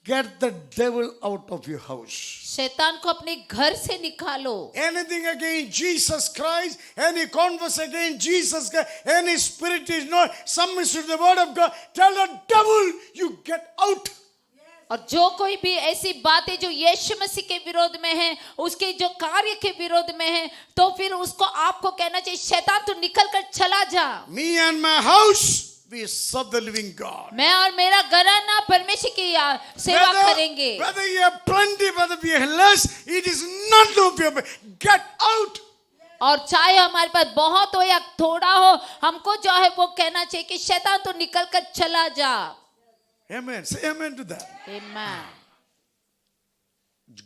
get the devil out of your house. शैतान को अपने घर से निकालो। Anything against Jesus Christ, any converse against Jesus Christ, any spirit is not submissive to the word of God, tell the devil, you get out. और जो कोई भी ऐसी बातें जो यीशु मसीह के विरोध में है, उसके जो कार्य के विरोध में है, तो फिर उसको आपको कहना चाहिए, शैतान तू निकल कर चला जा। Me and my house, we serve the living God. मैं और मेरा घराना परमेश्वर की सेवा करेंगे। Whether you have plenty, whether you have less, it is not no problem. Get out. और चाहे हमारे पास बहुत हो या थोड़ा हो, हमको जो है वो कहना चाहिए कि शैतान तू निकल कर चला जा। Amen. Say amen to that. Amen.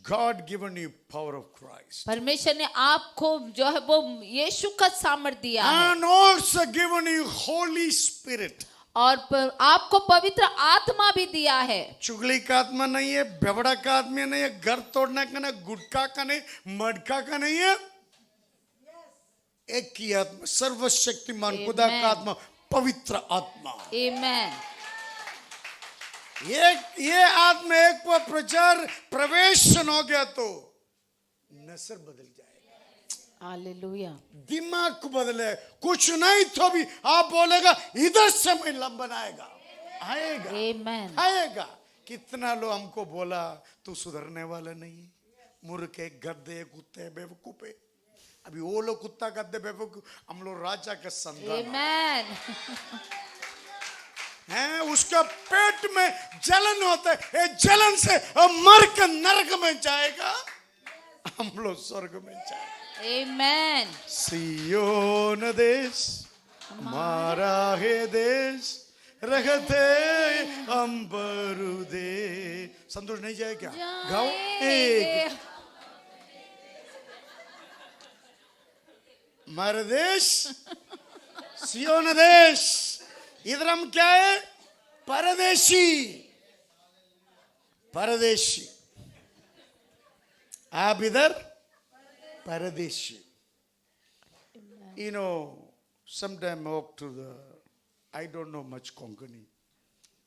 God given you power of Christ. परमेश्वर ने आपको जो है वो यीशु का सामर्थ दिया है, And also given you Holy Spirit. और आपको पवित्र आत्मा भी दिया है। चुगली का आत्मा नहीं है, बेवड़ा का आत्मा नहीं है, घर तोड़ने का नहीं, गुटखा का नहीं, मडका का नहीं है। एक ही आत्मा, सर्वशक्तिमान खुदा का आत्मा, पवित्र आत्मा। Amen. ये आत्मा एक पर प्रचार प्रवेशन हो गया तो नसर बदल जाएगा। हालेलुया। दिमाग को बदले, कुछ नहीं तो भी आप बोलेगा इधर से मैं लंबन आएगा, आएगा, Amen. आएगा। कितना लोग हमको बोला तू सुधरने वाला नहीं, मूर्ख, गद्दे, कुत्ते, बेवकूफे। अभी वो लोग कुत्ता गद्दे बेवकूफ, हम लोग राजा का संतान Amen. हैं। उसका पेट में जलन होता है, ये जलन से मर कर नरक में जाएगा, हम लोग स्वर्ग में जाएंगे। Amen. सियोन देश हमारा है देश, रहते अंबरु दे। संतोष नहीं जाए क्या? गाओ एक। हमारा देश सियोन देश, इधर हम क्या है? परदेशी। परदेशी, आप इधर परदेशी। You know, sometime I walk to the, I don't know much Konkani.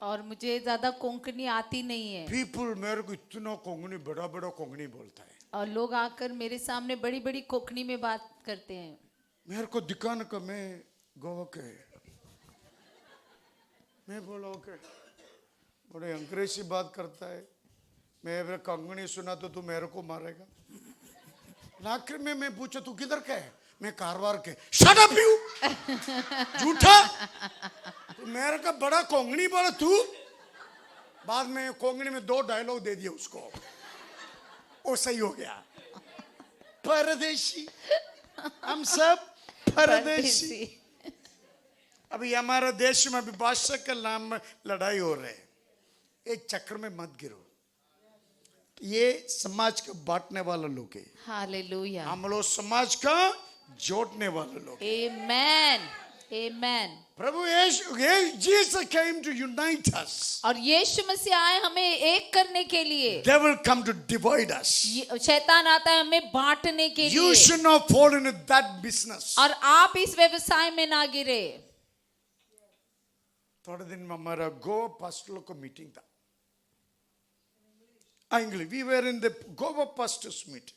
और मुझे ज्यादा कोंकणी आती नहीं है, People मेरे को इतना कोंकणी, बड़ा बड़ा कोंकणी बोलता है। और लोग आकर मेरे सामने बड़ी बड़ी कोंकणी में बात करते हैं। मेरे को दिखाने का, मैं गोवा के, मैं बोला ओके, बड़े अंग्रेजी बात करता है। मैं अगर कोंकणी सुना तो तू मेरे को मारेगा। आखिर में मैं पूछा तू किधर का है? मैं कारवार के। शट अप यू, झूठा। तो मेरे का बड़ा कोंकणी बोला तू। बाद में कोंकणी में 2 डायलॉग दे दिए उसको, वो सही हो गया। परदेशी, हम सब परदेशी। अभी हमारे देश में अभी बादशाह के नाम में लड़ाई हो रहे है। एक चक्कर में मत गिरो, ये समाज का बांटने वाला लोग है। हालेलुया। हम लोग समाज का जोड़ने वाले लोग। Amen. Amen. Prabhu Yeshu, Jesus came to unite us. और यीशु मसीह आए हमें एक करने के लिए। Devil come to divide us. शैतान आता है हमें बांटने के You लिए। should not fall into that business. और आप इस व्यवसाय में ना गिरे। थोड़े दिन में हमारा गोवा पास्टरों को मीटिंग था। English, we were in the Goa pastors meeting.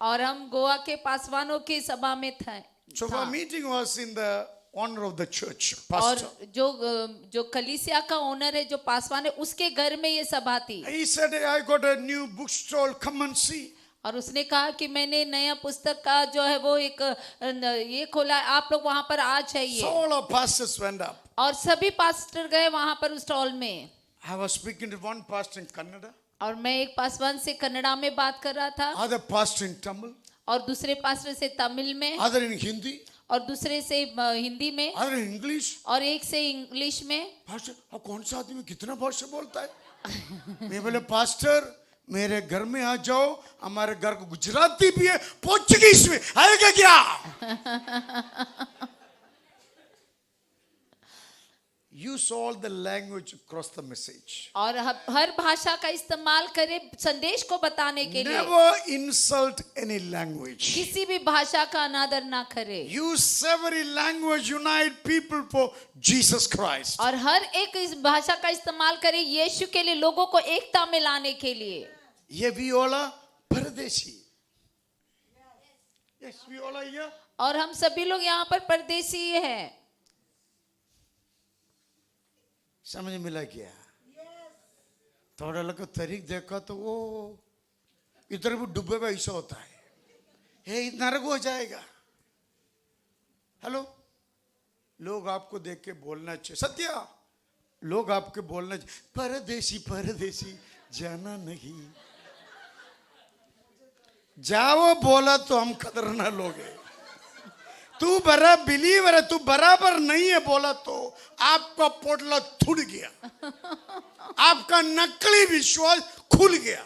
और हम गोवा के पासवानों की सभा में थे। So our meeting was in the honor of the church और pastor. जो कलीसिया का ओनर है, जो पासवान है, उसके घर में ये सभा थी। He said, I got a new bookstall, come and see. और उसने कहा कि मैंने नया पुस्तक का जो है वो एक ये खोला है, आप लोग वहां पर आ So जाइए। all our pastors went up. और सभी पास्टर गए वहां पर उस स्टॉल में। I was speaking to one pastor in Kannada, और मैं एक पासवान से कन्नड़ा में बात कर रहा था, other pastor in Tamil, और दूसरे पास्टर से तमिल में, other in Hindi, और दूसरे से हिंदी में, other in English. और एक से इंग्लिश में। Pastor, अब कौन सा आदमी कितना भाषा बोलता है? मैं बोले पास्टर, मेरे घर में आ जाओ, हमारे घर को गुजराती भी है, पोर्चुगीज में आएगा क्या? Use all the language across the message. और हर भाषा का इस्तेमाल करें संदेश को बताने के लिए। Never insult any language. किसी भी भाषा का अनादर ना करें। Use every language, unite people for Jesus Christ. और हर एक इस भाषा का इस्तेमाल करें यीशु के लिए, लोगों को एकता में लाने के लिए। ये वियोला परदेशी। Yes, वियोला ये। और हम सभी लोग यहाँ पर परदेशी हैं। समझ मिला क्या? थोड़ा लगा तरीक देखा तो वो इधर भी डूबे हुए ऐसा होता है, हे नरक हो जाएगा। हेलो, लोग आपको देख के बोलना चाहिए, सत्या लोग आपके बोलना चाहिए, परदेसी परदेसी जाना नहीं। जाओ बोला तो हम कदर ना लोगे। तू बरा बिलीवर है, तू बराबर नहीं है बोला तो आपका पोटला थुड़ गया, आपका नकली विश्वास खुल गया।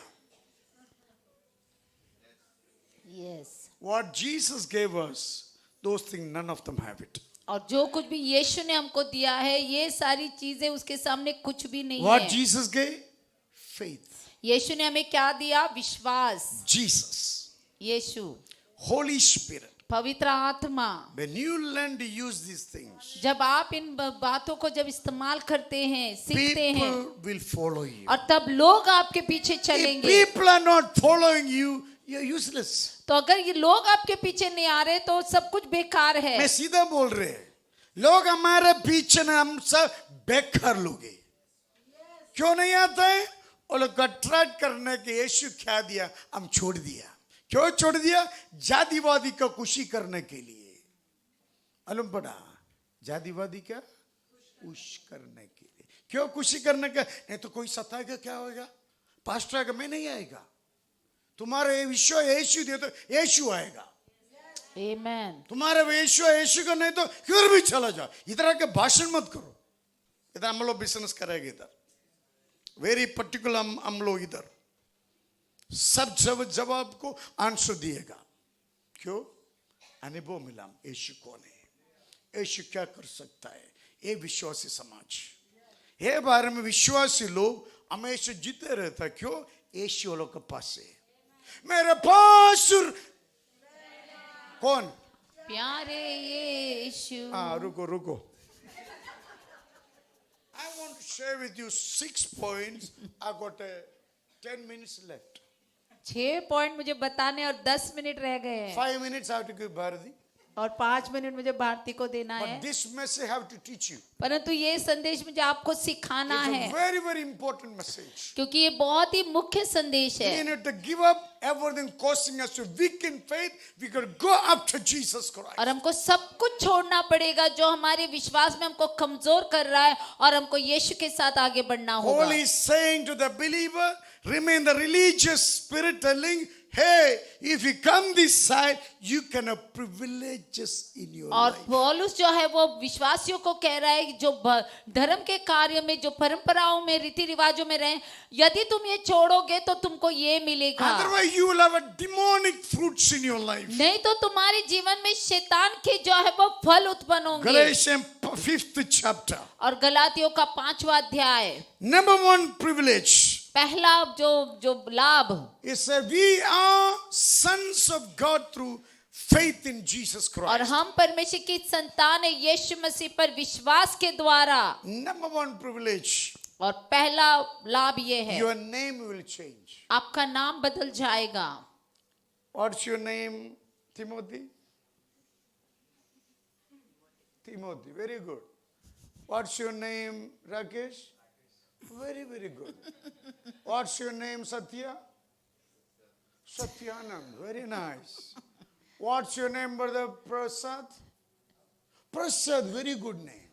Yes. What Jesus gave us, those things none of them have it. और जो कुछ भी यीशु ने हमको दिया है, ये सारी चीजें उसके सामने कुछ भी नहीं What है। Jesus gave? Faith. यीशु ने हमें क्या दिया? विश्वास। Jesus. यीशु, Holy Spirit. पवित्र आत्मा। When you learn to use these things, जब आप इन बातों को जब इस्तेमाल करते हैं, सीखते हैं, people will follow you. और तब लोग आपके पीछे If चलेंगे। people are not following you, you're useless. तो अगर ये लोग आपके पीछे नहीं आ रहे तो सब कुछ बेकार है। मैं सीधा बोल रहे हैं, लोग हमारे पीछे न, हम सब बेकार लोग हैं। क्यों नहीं आता है? वो लोग अट्रैक्ट करने के यीशु क्या दिया, हम छोड़ दिया। क्यों छोड़ दिया? जातिवादी का खुशी करने के लिए। मालूम पड़ा? जातिवादी क्या खुश करने के लिए। क्यों खुशी करने का? नहीं तो कोई सताएगा, क्या होगा? पास्टर आएगा, मैं नहीं आएगा। तुम्हारे विश्व यीशु दे तो यीशु आएगा। आमेन। तुम्हारे यीशु का नहीं तो किधर भी चला जाओ, इधर आके भाषण मत करो। इधर हम लोग बिजनेस करेंगे, इधर वेरी पर्टिकुलर हम लोग इधर सब जवाब को आंसर दिएगा। क्यों? अनुभव मिला यीशु कौन है, यीशु क्या कर सकता है। ये विश्वासी समाज, ये बारे में विश्वासी लोग हमेशा जीते रहता। क्यों? यीशु लोग के पास है। मेरे पास कौन? प्यारे यीशु। रुको रुको, I want to share with you 6 points. I got 10 minutes left. 6 point मुझे बताने और 10 मिनट रह गए हैं। 5 minutes I have to give Bharati. और 5 मिनट मुझे भारती को देना है। But this message I have to teach you. परंतु ये संदेश मुझे आपको सिखाना It's है, a very, very important message. क्योंकि ये बहुत ही मुख्य संदेश We है। need to give up everything causing us to weaken faith. We got to go after Jesus Christ. और हमको सब कुछ छोड़ना पड़ेगा जो हमारे विश्वास में हमको कमजोर कर रहा है, और हमको यीशु के साथ आगे बढ़ना होगा। Paul is saying to the believer, remain the religious spirit telling, hey, if you come this side, you can have privileges in your और life. पौलुस जो है वो विश्वासियों को कह रहा है कि जो धर्म के कार्य में, जो परंपराओं में, रीति रिवाजों में रहे, यदि तुम ये छोड़ोगे तो तुमको ये मिलेगा। Otherwise, you will have a demonic fruits in your life. नहीं तो तुम्हारे जीवन में शैतान के जो है वो फल उत्पन्न होंगे। Galatians 5th chapter. और गलातियों का 5वां अध्याय, Number 1 privilege. पहला जो लाभ, It says we are sons of God through faith in Jesus और Christ. हम परमेश्वर की संतान है यीशु मसीह पर विश्वास के द्वारा। Number 1 privilege. और पहला लाभ ये है, Your name will change. आपका नाम बदल जाएगा। What's your name, Timothy? Timothy, very good. What's your name, Rakesh? Very, very good. What's your name, Satya? Satyanand, very nice. What's your name, Brother Prasad? Prasad, very good name.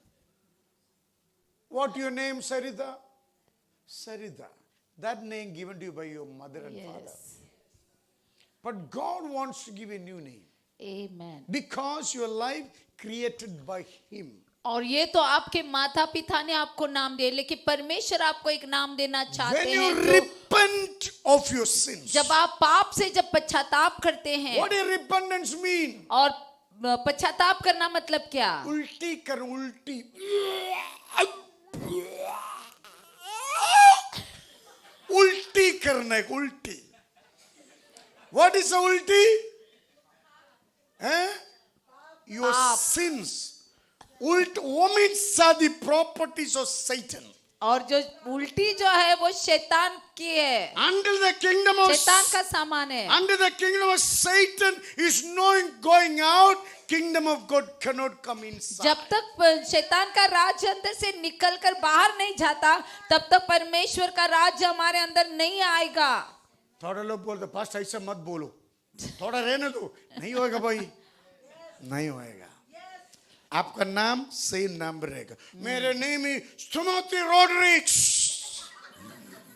What your name, Sarita? Sarita. That name given to you by your mother and father. But God wants to give a new name. Amen. Because your life created by Him. और ये तो आपके माता पिता ने आपको नाम दिया, लेकिन परमेश्वर आपको एक नाम देना चाहते When you हैं। तो repent of your sins. जब आप पाप से जब पश्चाताप करते हैं, What does repentance mean? और पश्चाताप करना मतलब क्या? उल्टी कर, उल्टी उल्टी करना, एक उल्टी. What is a उल्टी? Your पाप. sins. Vomits are the properties of Satan. और जो उल्टी जो है वो शैतान की है, Under the kingdom of शैतान का सामान है. under the kingdom of Satan is no going out. Kingdom of God cannot come inside. जब तक शैतान का राज्य अंदर से निकल कर बाहर नहीं जाता, तब तक परमेश्वर का राज्य हमारे अंदर नहीं आएगा. थोड़ा लोग बोलते पास्ट ऐसा मत बोलो, थोड़ा रहने दो. नहीं होगा भाई, नहीं होएगा. आपका नाम सही नाम रहेगा. मेरे नेम ही सुमोती रोड्रिक्स.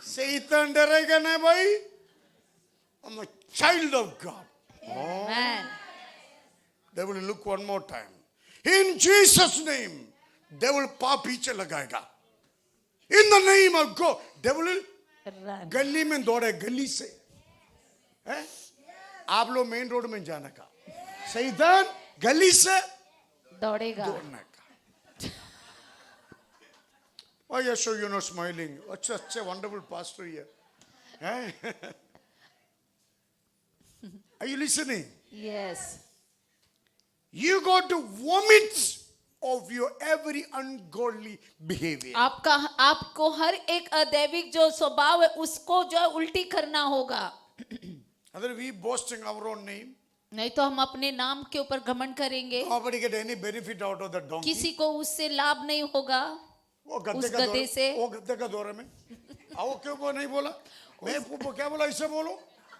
सैतान डरेगा ना भाई. I'm a child of God. Amen. They will look one more time. In Jesus' name, they will पाप पीछे लगाएगा. In the name of God, they will Run. गली में दौड़े, गली से. हैं? आप लोग मेन रोड में जाने का, सैतान गली से दौड़ेगा. दौड़ने का. Why are you not smiling? Such a wonderful pastor here. हैं? Are you listening? Yes. You got to vomit of your every ungodly behavior. आपको हर एक अदैविक जो स्वभाव है उसको जो है उल्टी करना होगा. Other we boasting our own name. नहीं तो हम अपने नाम के ऊपर घमंड करेंगे. Nobody get any benefit out of the donkey. किसी को उससे लाभ नहीं होगा. वो उस गद्दे का गधे दौरे, से. वो गद्दे का दौरे में. आओ क्यों वो नहीं बोला? मैं वो क्या बोला? इसे बोलो.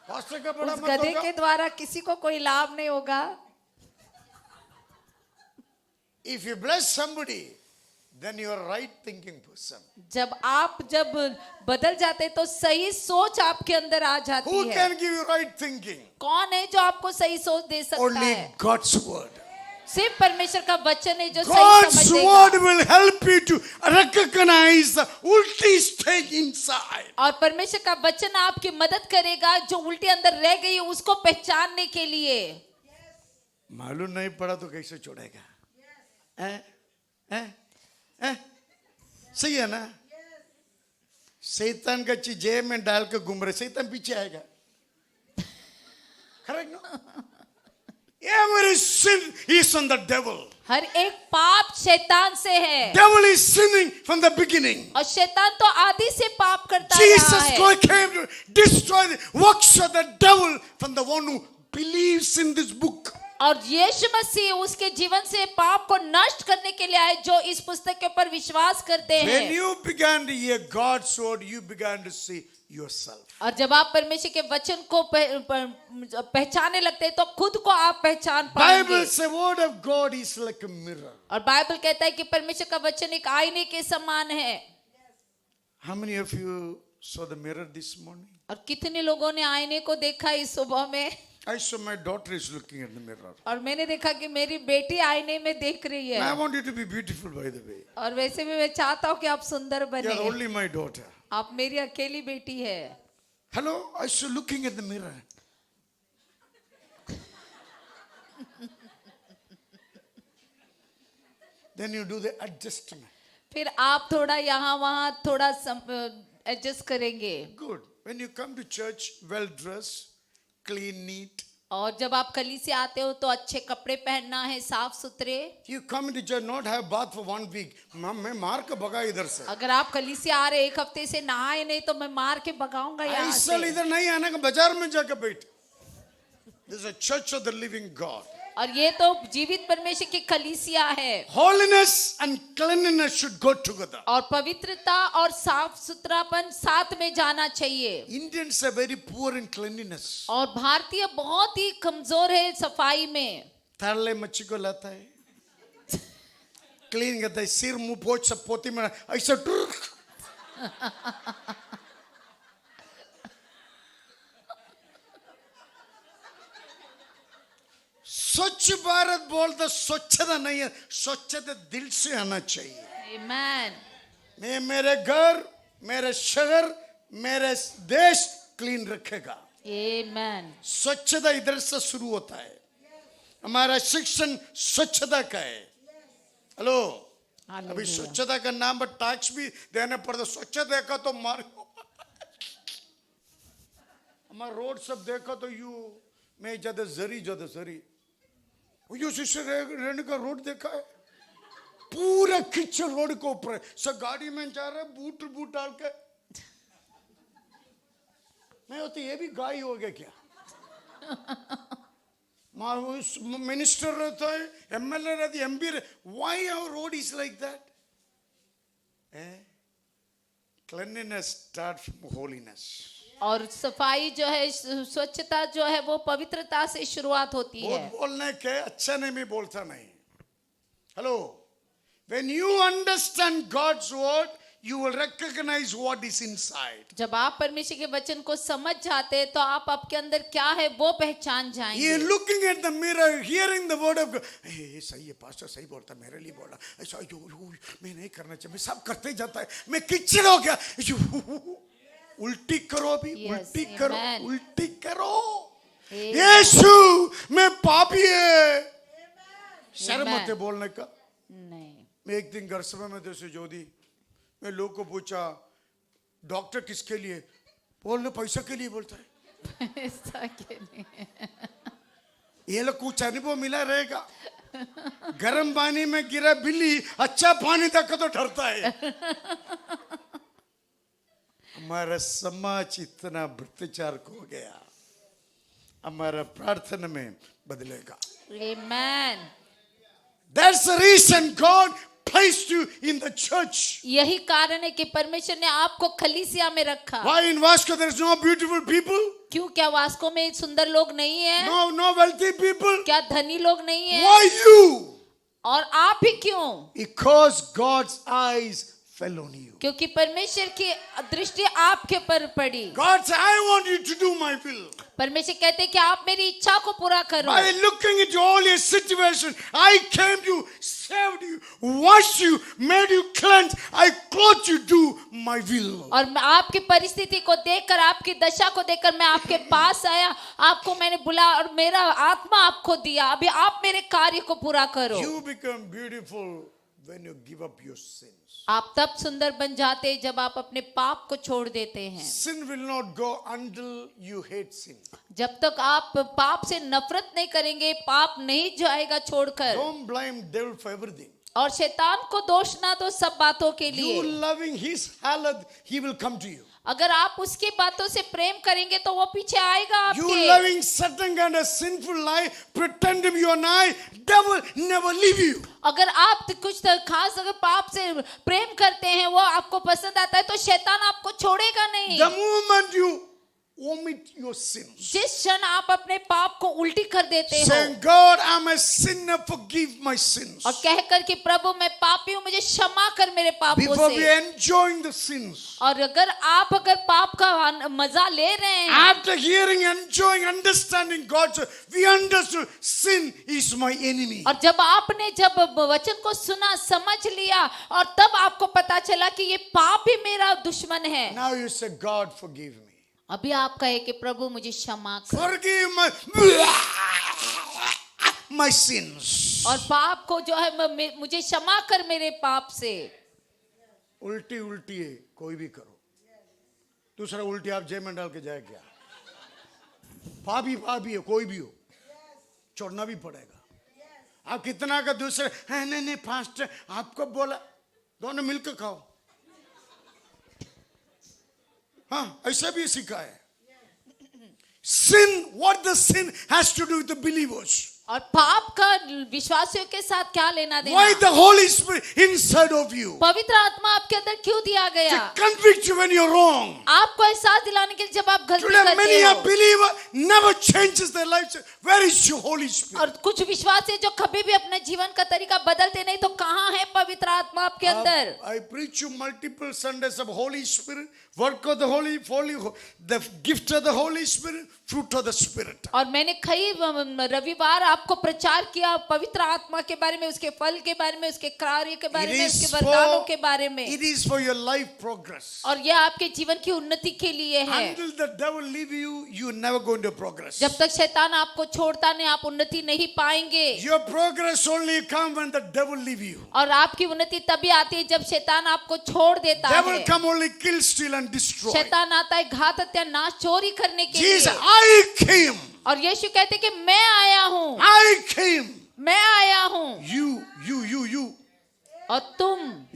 पास्टर का बड़ा उस मत गधे होगा. के द्वारा किसी को कोई लाभ नहीं होगा. If you bless somebody, then you are right thinking person. जब बदल जाते तो सही सोच आपके अंदर आ जाती Who है. can give you right thinking? कौन है जो आपको सही सोच दे सकता Only है? God's word. सिर्फ परमेश्वर का वचन है जो सही God's समझ word देगा. will help you to recognize the ulti stage inside. और परमेश्वर का वचन आपकी मदद करेगा जो उल्टी अंदर रह गई है उसको पहचानने के लिए. मालूम नहीं पड़ा तो कैसे छोड़ेगा? सही है ना? शैतान का चीज जेब में डाल के घूम रहे, शैतान पीछे आएगा. Correct, no? Every sin is on the devil. हर एक पाप शैतान से है. Devil is sinning from the beginning. और शैतान तो आदि से पाप करता रहा Jesus है. Christ came to destroy the works of the devil from the one who believes in this book. और यीशु मसीह उसके जीवन से पाप को नष्ट करने के लिए आए जो इस पुस्तक के ऊपर विश्वास करते When हैं. you began to hear God's word, you began to see yourself. और जब आप परमेश्वर के वचन को पहचानने लगते हैं तो खुद को आप पहचान पाएंगे. Bible says word of God is like a mirror. और बाइबल कहता है कि परमेश्वर का वचन एक आईने के समान है. How many of you saw the mirror this morning? और कितने लोगों ने आईने को देखा इस सुबह में? I saw my daughter is looking at the mirror. और मैंने देखा कि मेरी बेटी आईने में देख रही I है. want you to be beautiful, by the way. और वैसे भी मैं चाहता हूँ कि आप सुंदर You are बने. only my daughter. आप मेरी अकेली बेटी है. Hello, I saw looking at the mirror. Then you do the adjustment. फिर आप थोड़ा यहाँ वहाँ थोड़ा एडजस्ट करेंगे. Good. When you come to church, well dressed, clean, neat. और जब आप कली से आते हो तो अच्छे कपड़े पहनना है, साफ सुथरे. You come to church, not have bath for 1 week. मैं मार के भगा इधर से. अगर आप कली से आ रहे 1 हफ्ते से नहाए नहीं तो मैं मार के भगाऊंगा यहाँ ऐसा से. इधर नहीं आने का, बाजार में जाकर बैठ. This is a church of the living God. और ये तो जीवित परमेश्वर की कलीसिया है. Holiness and cleanliness should go together. और पवित्रता और साफ सुथरापन साथ में जाना चाहिए. Indians are very poor in cleanliness. और भारतीय बहुत ही कमजोर है सफाई में. तारले मच्छी को लाता है, क्लीन करता है, सिर मुंह पोछ सब पोती में ऐसा टुक. स्वच्छ भारत बोलते स्वच्छता नहीं है, स्वच्छता दिल से आना चाहिए. Amen. मैं मेरे घर, मेरे शहर, मेरे देश क्लीन रखेगा। Amen. स्वच्छता इधर से शुरू होता है। हमारा शिक्षण स्वच्छता का है। हेलो, अभी Hallelujah. स्वच्छता का नाम पर टैक्स भी देना पड़ता। स्वच्छ देखा तो मार, हमारा रोड सब देखा तो यू मैं ज्यादा जरी यू शिष्य रहने का रोड देखा है, पूरा कीचड़ रोड के ऊपर है। सब गाड़ी में जा रहे बूट डाल के। मैं होती ये भी गाय हो गया क्या? मिनिस्टर रहता है, एमएलए रहती है, MP. Why our road is like that? Cleanliness start from holiness. और सफाई जो है, स्वच्छता जो है वो पवित्रता से शुरुआत होती है। बहुत बोलने के अच्छा नहीं, भी बोलता नहीं। Hello, when you understand God's word, you will recognize what is inside. जब आप परमेश्वर के वचन को समझ जाते हैं तो आप आपके अंदर क्या है वो पहचान He जाएंगे। is looking at the mirror, hearing the word of God. ये सही है, पास्टर सही बोलता, मेरे लिए बोला ऐसा। मैं नहीं करना चाहिए, मैं सब करते जाता है, मैं किचड़ हो गया। उल्टी करो अभी, Yes, उल्टी करो, amen. उल्टी करो। Amen. यीशु मैं पापी है। शर्म Amen. आते बोलने का। नहीं। मैं एक दिन घर सभा में जैसे जोदी, मैं लोग को पूछा डॉक्टर किसके लिए? बोलने पैसा के लिए बोलता है। ऐसा क्यों नहीं? ये लोग कुछ अनुभव मिला रहेगा। गर्म पानी में गिरा बिल्ली अच्छा पानी तक तो डरता है। हमारा समाज इतना भ्रष्टाचार हो गया, हमारा प्रार्थना में बदलेगा। Amen. That's the reason God placed you in the church. यही कारण है कि परमेश्वर ने आपको कलीसिया में रखा। Why in Vasco there is no beautiful people? क्यों? क्या वास्को में सुंदर लोग नहीं है? No wealthy people? क्या धनी लोग नहीं है? Why you? और आप ही क्यों? Because God's eyes fell on you. क्योंकि परमेश्वर की दृष्टि आपके पर पड़ी। God said, I want you to do my will. परमेश्वर कहते हैं कि आप मेरी इच्छा को पूरा करो। By looking into all your situation, I came to saved you, washed you, made you cleanse. I clothed you, do my will. और मैं आपकी परिस्थिति को देखकर, आपकी दशा को देखकर मैं आपके पास आया, आपको मैंने बुलाया और मेरा आत्मा आपको दिया। अभी आप मेरे कार्य को पूरा करो। You become beautiful when you give up your sins. आप तब सुंदर बन जाते हैं जब आप अपने पाप को छोड़ देते हैं। Sin will not go until you hate sin. जब तक आप पाप से नफरत नहीं करेंगे, पाप नहीं जाएगा छोड़कर। Don't blame devil for everything. और शैतान को दोष ना दो सब बातों के लिए। You loving his halal, he will come to you. अगर आप उसकी बातों से प्रेम करेंगे तो वो पीछे आएगा You आपके। loving certain kind of sinful life, pretend to be you and I, devil never leave you. अगर आप कुछ खास अगर पाप से प्रेम करते हैं, वो आपको पसंद आता है, तो शैतान आपको छोड़ेगा नहीं। The moment you omit your sins, जिस क्षण आप अपने पाप को उल्टी कर देते हो saying, God, I'm a sinner, forgive my sins. और कहकर कि प्रभु मैं पापी हूँ, मुझे क्षमा कर मेरे पापों Before we से। enjoying the sins, और अगर पाप का मजा ले रहे हैं, after hearing, enjoying, understanding God's word, we understood sin is my enemy. और जब वचन को सुना, समझ लिया, और तब आपको पता चला कि ये पाप ही मेरा दुश्मन है। Now you say, God, forgive me. अभी आप कहे कि प्रभु मुझे क्षमा कर। Forgive my sins. और पाप को जो है मुझे क्षमा कर मेरे पाप से। उल्टी उल्टी है, कोई भी करो। दूसरा उल्टी आप जय में डाल के जाए क्या? पापी है, कोई भी हो, छोड़ना भी पड़ेगा। आप कितना का दूसरे नहीं फास्ट आपको बोला, दोनों मिलकर खाओ। हाँ, ऐसा भी सीखा है। Sin, what the sin has to do with the believers? और पाप का विश्वासियों के साथ क्या लेना देना? Why the Holy Spirit inside of you? पवित्र आत्मा आपके अंदर क्यों दिया गया? To convict you when you're wrong. आपको एहसास दिलाने के लिए जब आप गलती Today करते many हो। a believer never changes their lives. Where is your Holy Spirit? और कुछ विश्वासी जो कभी भी अपने जीवन का तरीका बदलते नहीं, तो कहाँ है पवित्र आत्मा आपके अंदर? I preach you multiple Sundays of Holy Spirit, work of the the gift of the Holy Spirit, fruit of the Spirit. और मैंने कई रविवार आपको प्रचार किया पवित्र आत्मा के बारे में, उसके फल के बारे में, उसके कार्य के बारे It में, is उसके वरदानों के बारे में, it is for your life progress. और यह आपके जीवन की उन्नति के लिए है। Until the devil leave you, you never going to progress. जब तक शैतान आपको छोड़ता नहीं, आप उन्नति नहीं पाएंगे। Your progress only come when the devil leave you. और आपकी उन्नति तभी आती है जब शैतान आपको छोड़ देता Devil है। come only kill, steal and destroy. शैतान आता है घात, हत्या, नाश, चोरी करने के Jesus, लिए। I came. और यीशु कहते कि मैं आया हूँ, I came. मैं आया हूँ। You. और तुम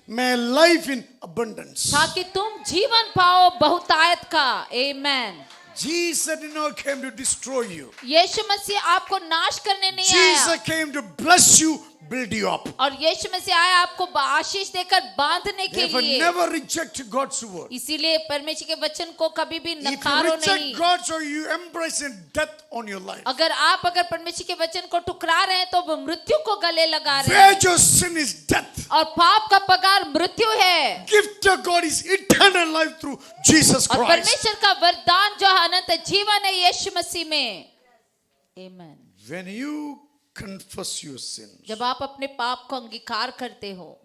May life in abundance. ताकि तुम जीवन पाओ बहुतायत का। आमेन। Jesus did not came to destroy you. यीशु मसीह आपको नाश करने नहीं Jesus आया, came to bless you, build you up. और यीशु मसीह आया आपको आशीष देकर बांधने के Therefore, लिए। never reject God's word. इसीलिए परमेश्वर के वचन को कभी भी If you नकारो reject नहीं। God's word, you embrace death on your life. अगर परमेश्वर के वचन को ठुकरा रहे हैं तो वो मृत्यु को गले लगा रहे Where हैं, your sin is death. और पाप का पगार मृत्यु है। Gift of God is eternal life through Jesus और Christ. परमेश्वर का वरदान जो है अनंत जीवन है यीशु मसीह में। आमेन। When you confess your sins, जब आप अपने पाप को अंगीकार करते हो,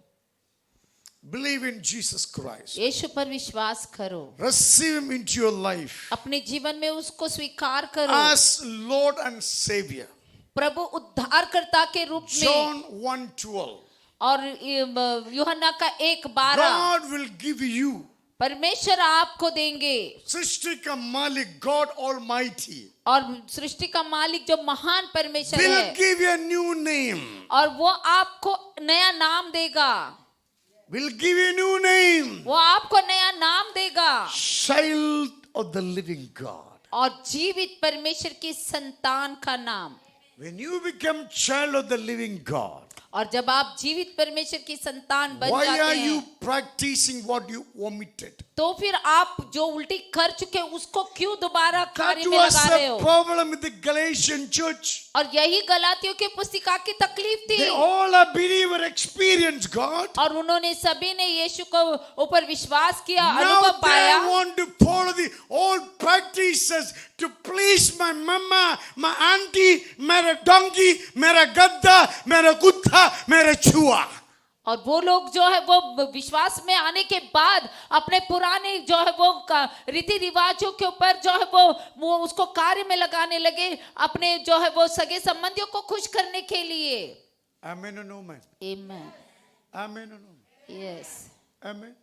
believe in Jesus Christ, यीशु पर विश्वास करो, receive Him into your life अपने जीवन में उसको स्वीकार करो as Lord and Savior. प्रभु उद्धारकर्ता के रूप में। John 1:12. और यूहन्ना का 1:12, God will give you, परमेश्वर आपको देंगे, सृष्टि का मालिक God Almighty और सृष्टि का मालिक जो महान परमेश्वर will है, give you a new name. और वो आपको नया नाम देगा। Will give you a new name. वो आपको नया नाम देगा, Child of the living God. और जीवित परमेश्वर की संतान का नाम। When you become child of the living God, और जब आप जीवित परमेश्वर की संतान बन why जाते are हैं, you practicing what you omitted? तो फिर आप जो उल्टी कर चुके उसको क्यों दोबारा That कार्य में was लगा रहे the हो? problem with the Galatian church. और यही गलातियों की पुस्तिका की तकलीफ थी। They all are believer experience God. और उन्होंने सभी ने यीशु को ऊपर विश्वास किया, Now अनुभव they पाया, want to follow the old practices to please my mama, my auntie, मेरा donkey, मेरा गद्दा, मेरा कुत्ता, मेरा चूहा. और वो लोग जो है वो विश्वास में आने के बाद अपने पुराने जो है वो रीति रिवाजों के ऊपर जो है वो उसको कार्य में लगाने लगे, अपने जो है वो सगे संबंधियों को खुश करने के लिए। Amen or no man? Amen. Amen or no man? Yes. Amen.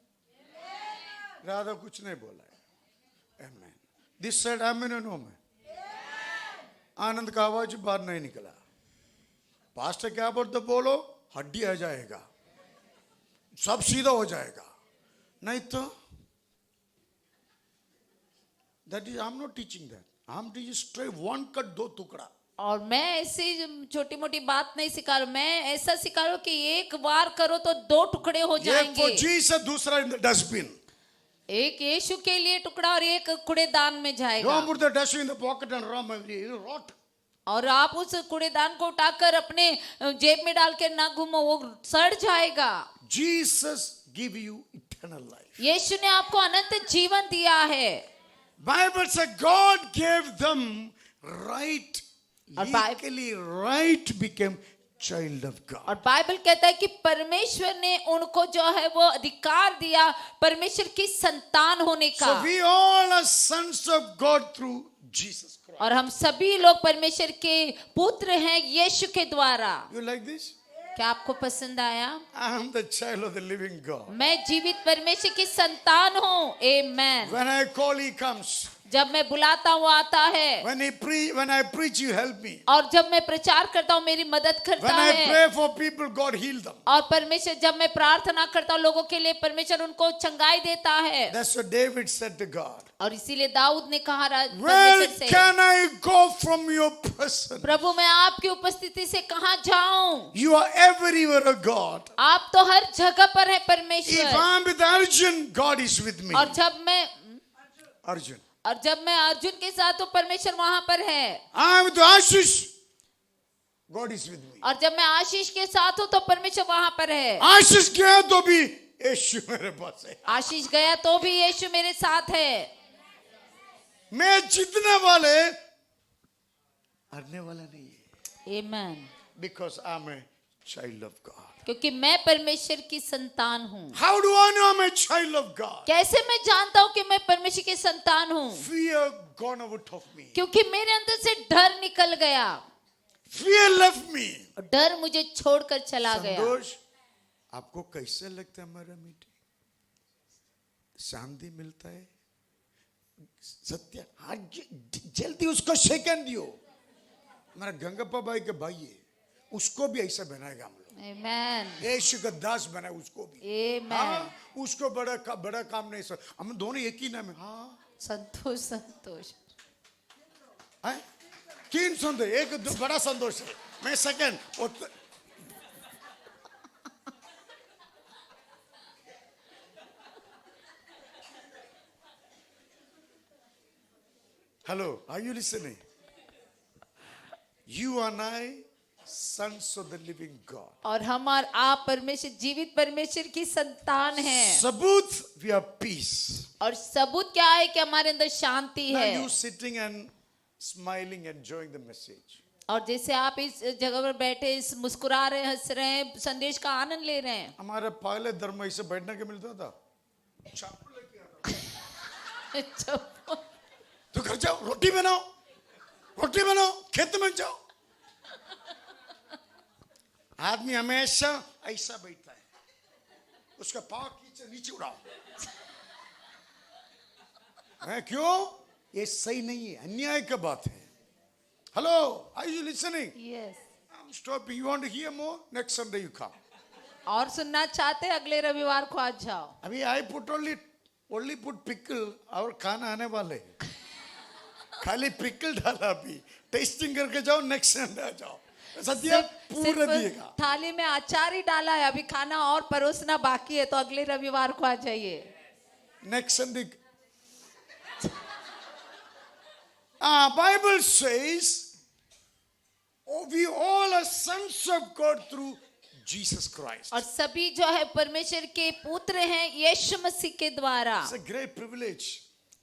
Radha कुछ नहीं बोला है. Amen. This said amen or no man? आनंद का आवाज बाहर नहीं निकला. पास्टर क्या बोलते बोलो, हड्डी आ जाएगा, सब सीधा हो जाएगा. नहीं तो that is I'm not teaching that. I'm teaching straight one cut दो टुकड़ा. और मैं ऐसी छोटी मोटी बात नहीं सिखा रहा हूं, मैं ऐसा सिखा रहा हूं कि एक बार करो तो 2 टुकड़े हो एक जाएंगे। for Jesus, दूसरा in the dustbin. एक यीशु के लिए टुकड़ा और एक कूड़ेदान में जाएगा। Don't put the dustbin in the pocket and run every day. It'll rot. और आप उस कूड़ेदान को उठाकर अपने जेब में डाल के ना घूमो, वो सड़ जाएगा। Jesus give you eternal life. यीशु ने आपको अनंत जीवन दिया है। Bible says God gave them right, और legally right became child of God. और बाइबल कहता है कि परमेश्वर ने उनको जो है वो अधिकार दिया परमेश्वर की संतान होने का। So we all are sons of God through Jesus Christ. और हम सभी लोग परमेश्वर के पुत्र हैं यीशु के द्वारा। You like this? क्या आपको पसंद आया? I am the child of the living God. मैं जीवित परमेश्वर की संतान हूँ। Amen. When I call, He comes. जब मैं बुलाता हूँ आता है, When I preach, You help me. और जब मैं प्रचार करता हूँ मेरी मदद करता When I है, pray for people, God heal them. और परमेश्वर जब मैं प्रार्थना करता हूँ लोगों के लिए, परमेश्वर उनको चंगाई देता है। That's what David said to God. और इसीलिए दाऊद ने कहा Where परमेश्वर से, can I go from Your presence? प्रभु मैं आपकी उपस्थिति से कहाँ जाऊं? You are everywhere, O God. आप तो हर जगह पर है If परमेश्वर। I'm with Arjun, God is with me. और जब मैं अर्जुन के साथ तो परमेश्वर वहां पर है। I'm with Ashish, God is with me. और जब मैं आशीष के साथ हूँ तो परमेश्वर वहां पर है। आशीष गया तो भी यीशु मेरे पास है. आशीष गया तो भी यीशु मेरे साथ है। मैं जीतने वाले हारने वाला नहीं है, Amen. because I'm a child of God. क्योंकि मैं परमेश्वर की संतान हूँ। How do I know I'm a child of God? कैसे मैं जानता हूँ कि मैं परमेश्वर की संतान हूँ? Fear gone out of me. क्योंकि मेरे अंदर से डर निकल गया Fear left me. और डर मुझे छोड़कर चला गया। संतोष, आपको कैसे लगता है हमारा मीटिंग? शांति मिलता है? सत्य, आज जल्दी उसको सेकंड दियो। हमारा गंगप्पा भाई के भाई है, उसको भी ऐसा बनाएगा हम लोग। Amen. यीशु का दास बनाए उसको भी। Amen. हाँ, उसको बड़ा काम नहीं सर, हम दोनों एक ही नाम है। हाँ, संतोष संतोष। हैं? तीन संतोष, एक बड़ा संतोष है, मैं second. Hello, are you listening? You and I, sons of the living God. और हम और आप परमेश्वर, जीवित परमेश्वर की संतान हैं। सबूत, we have peace. और सबूत क्या है कि हमारे अंदर शांति Now है। you sitting and smiling, enjoying the message. और जैसे आप इस जगह पर बैठे इस मुस्कुरा रहे, हंस रहे हैं, संदेश का आनंद ले रहे हैं। हमारे पहले धर्म ऐसे बैठने के मिलता था, चाकू लेके आता। तो घर जाओ, रोटी बनाओ, खेत में जाओ। आदमी हमेशा ऐसा बैठता है, उसका पाँव नीचे उड़ाओ। क्यों? ये सही नहीं है, अन्याय की बात है। Hello, are you listening? Yes. Stop. You want to hear more? Next Sunday you come. और सुनना चाहते हैं, अगले रविवार को आ जाओ। अभी I put only put pickle, और खाना आने वाले हैं। खाली पिकल डाला, अभी टेस्टिंग करके जाओ, नेक्स्ट संडे आ जाओ। सत्य पूरा दिएगा। थाली में अचार ही डाला है, अभी खाना और परोसना बाकी है, तो अगले रविवार को आ जाइए। Next Sunday. Bible says, oh, we all are sons of God through Jesus Christ. और सभी जो है परमेश्वर के पुत्र हैं यीशु मसीह के द्वारा। It's a great privilege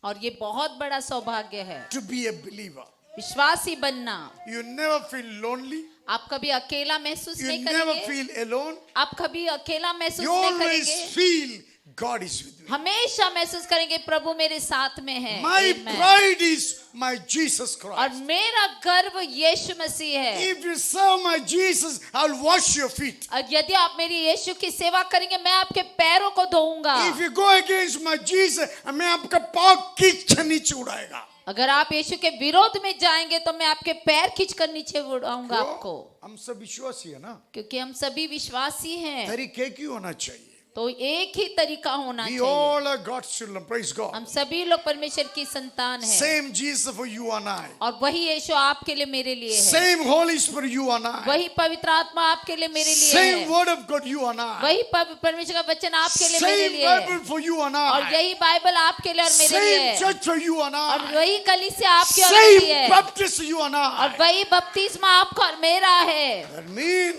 और ये बहुत बड़ा सौभाग्य है to be a believer. विश्वासी बनना। You never feel lonely. आप कभी अकेला महसूस You नहीं never करेंगे। feel alone. आप कभी अकेला महसूस You नहीं always करेंगे। feel God is with me. हमेशा महसूस करेंगे प्रभु मेरे साथ में है। My Amen. pride is my Jesus और Christ. मेरा गर्व यीशु मसीह है। If you serve my Jesus, I'll wash your feet. और यदि आप मेरी यीशु की सेवा करेंगे, मैं आपके पैरों को धोऊंगा। If you go against my Jesus, मैं आपका पाँव खींच नीचे उड़ाएगा। अगर आप यीशु के विरोध में जाएंगे तो मैं आपके पैर खींचकर नीचे उड़ाऊंगा आपको। हम सब विश्वासी है ना, क्योंकि हम सभी विश्वासी हैं, तरीके क्यों होना चाहिए? तो एक ही तरीका होना We चाहिए। all are God's children. Praise God. हम सभी लोग परमेश्वर की संतान हैं। Same Jesus for you and I. और वही यीशु आपके लिए मेरे लिए है। Same Holy Spirit you and I. वही पवित्र आत्मा आपके लिए मेरे लिए Same है। Word of God you and I. वही परमेश्वर का वचन आपके लिए मेरे Same लिए है। Bible for you and और I. यही बाइबल आपके लिए और मेरे लिए Same है। church for you and और I. वही कलीसिया आपके और मेरे लिए Same है। baptism you and और I. वही बपतिस्मा आपका और मेरा है। That means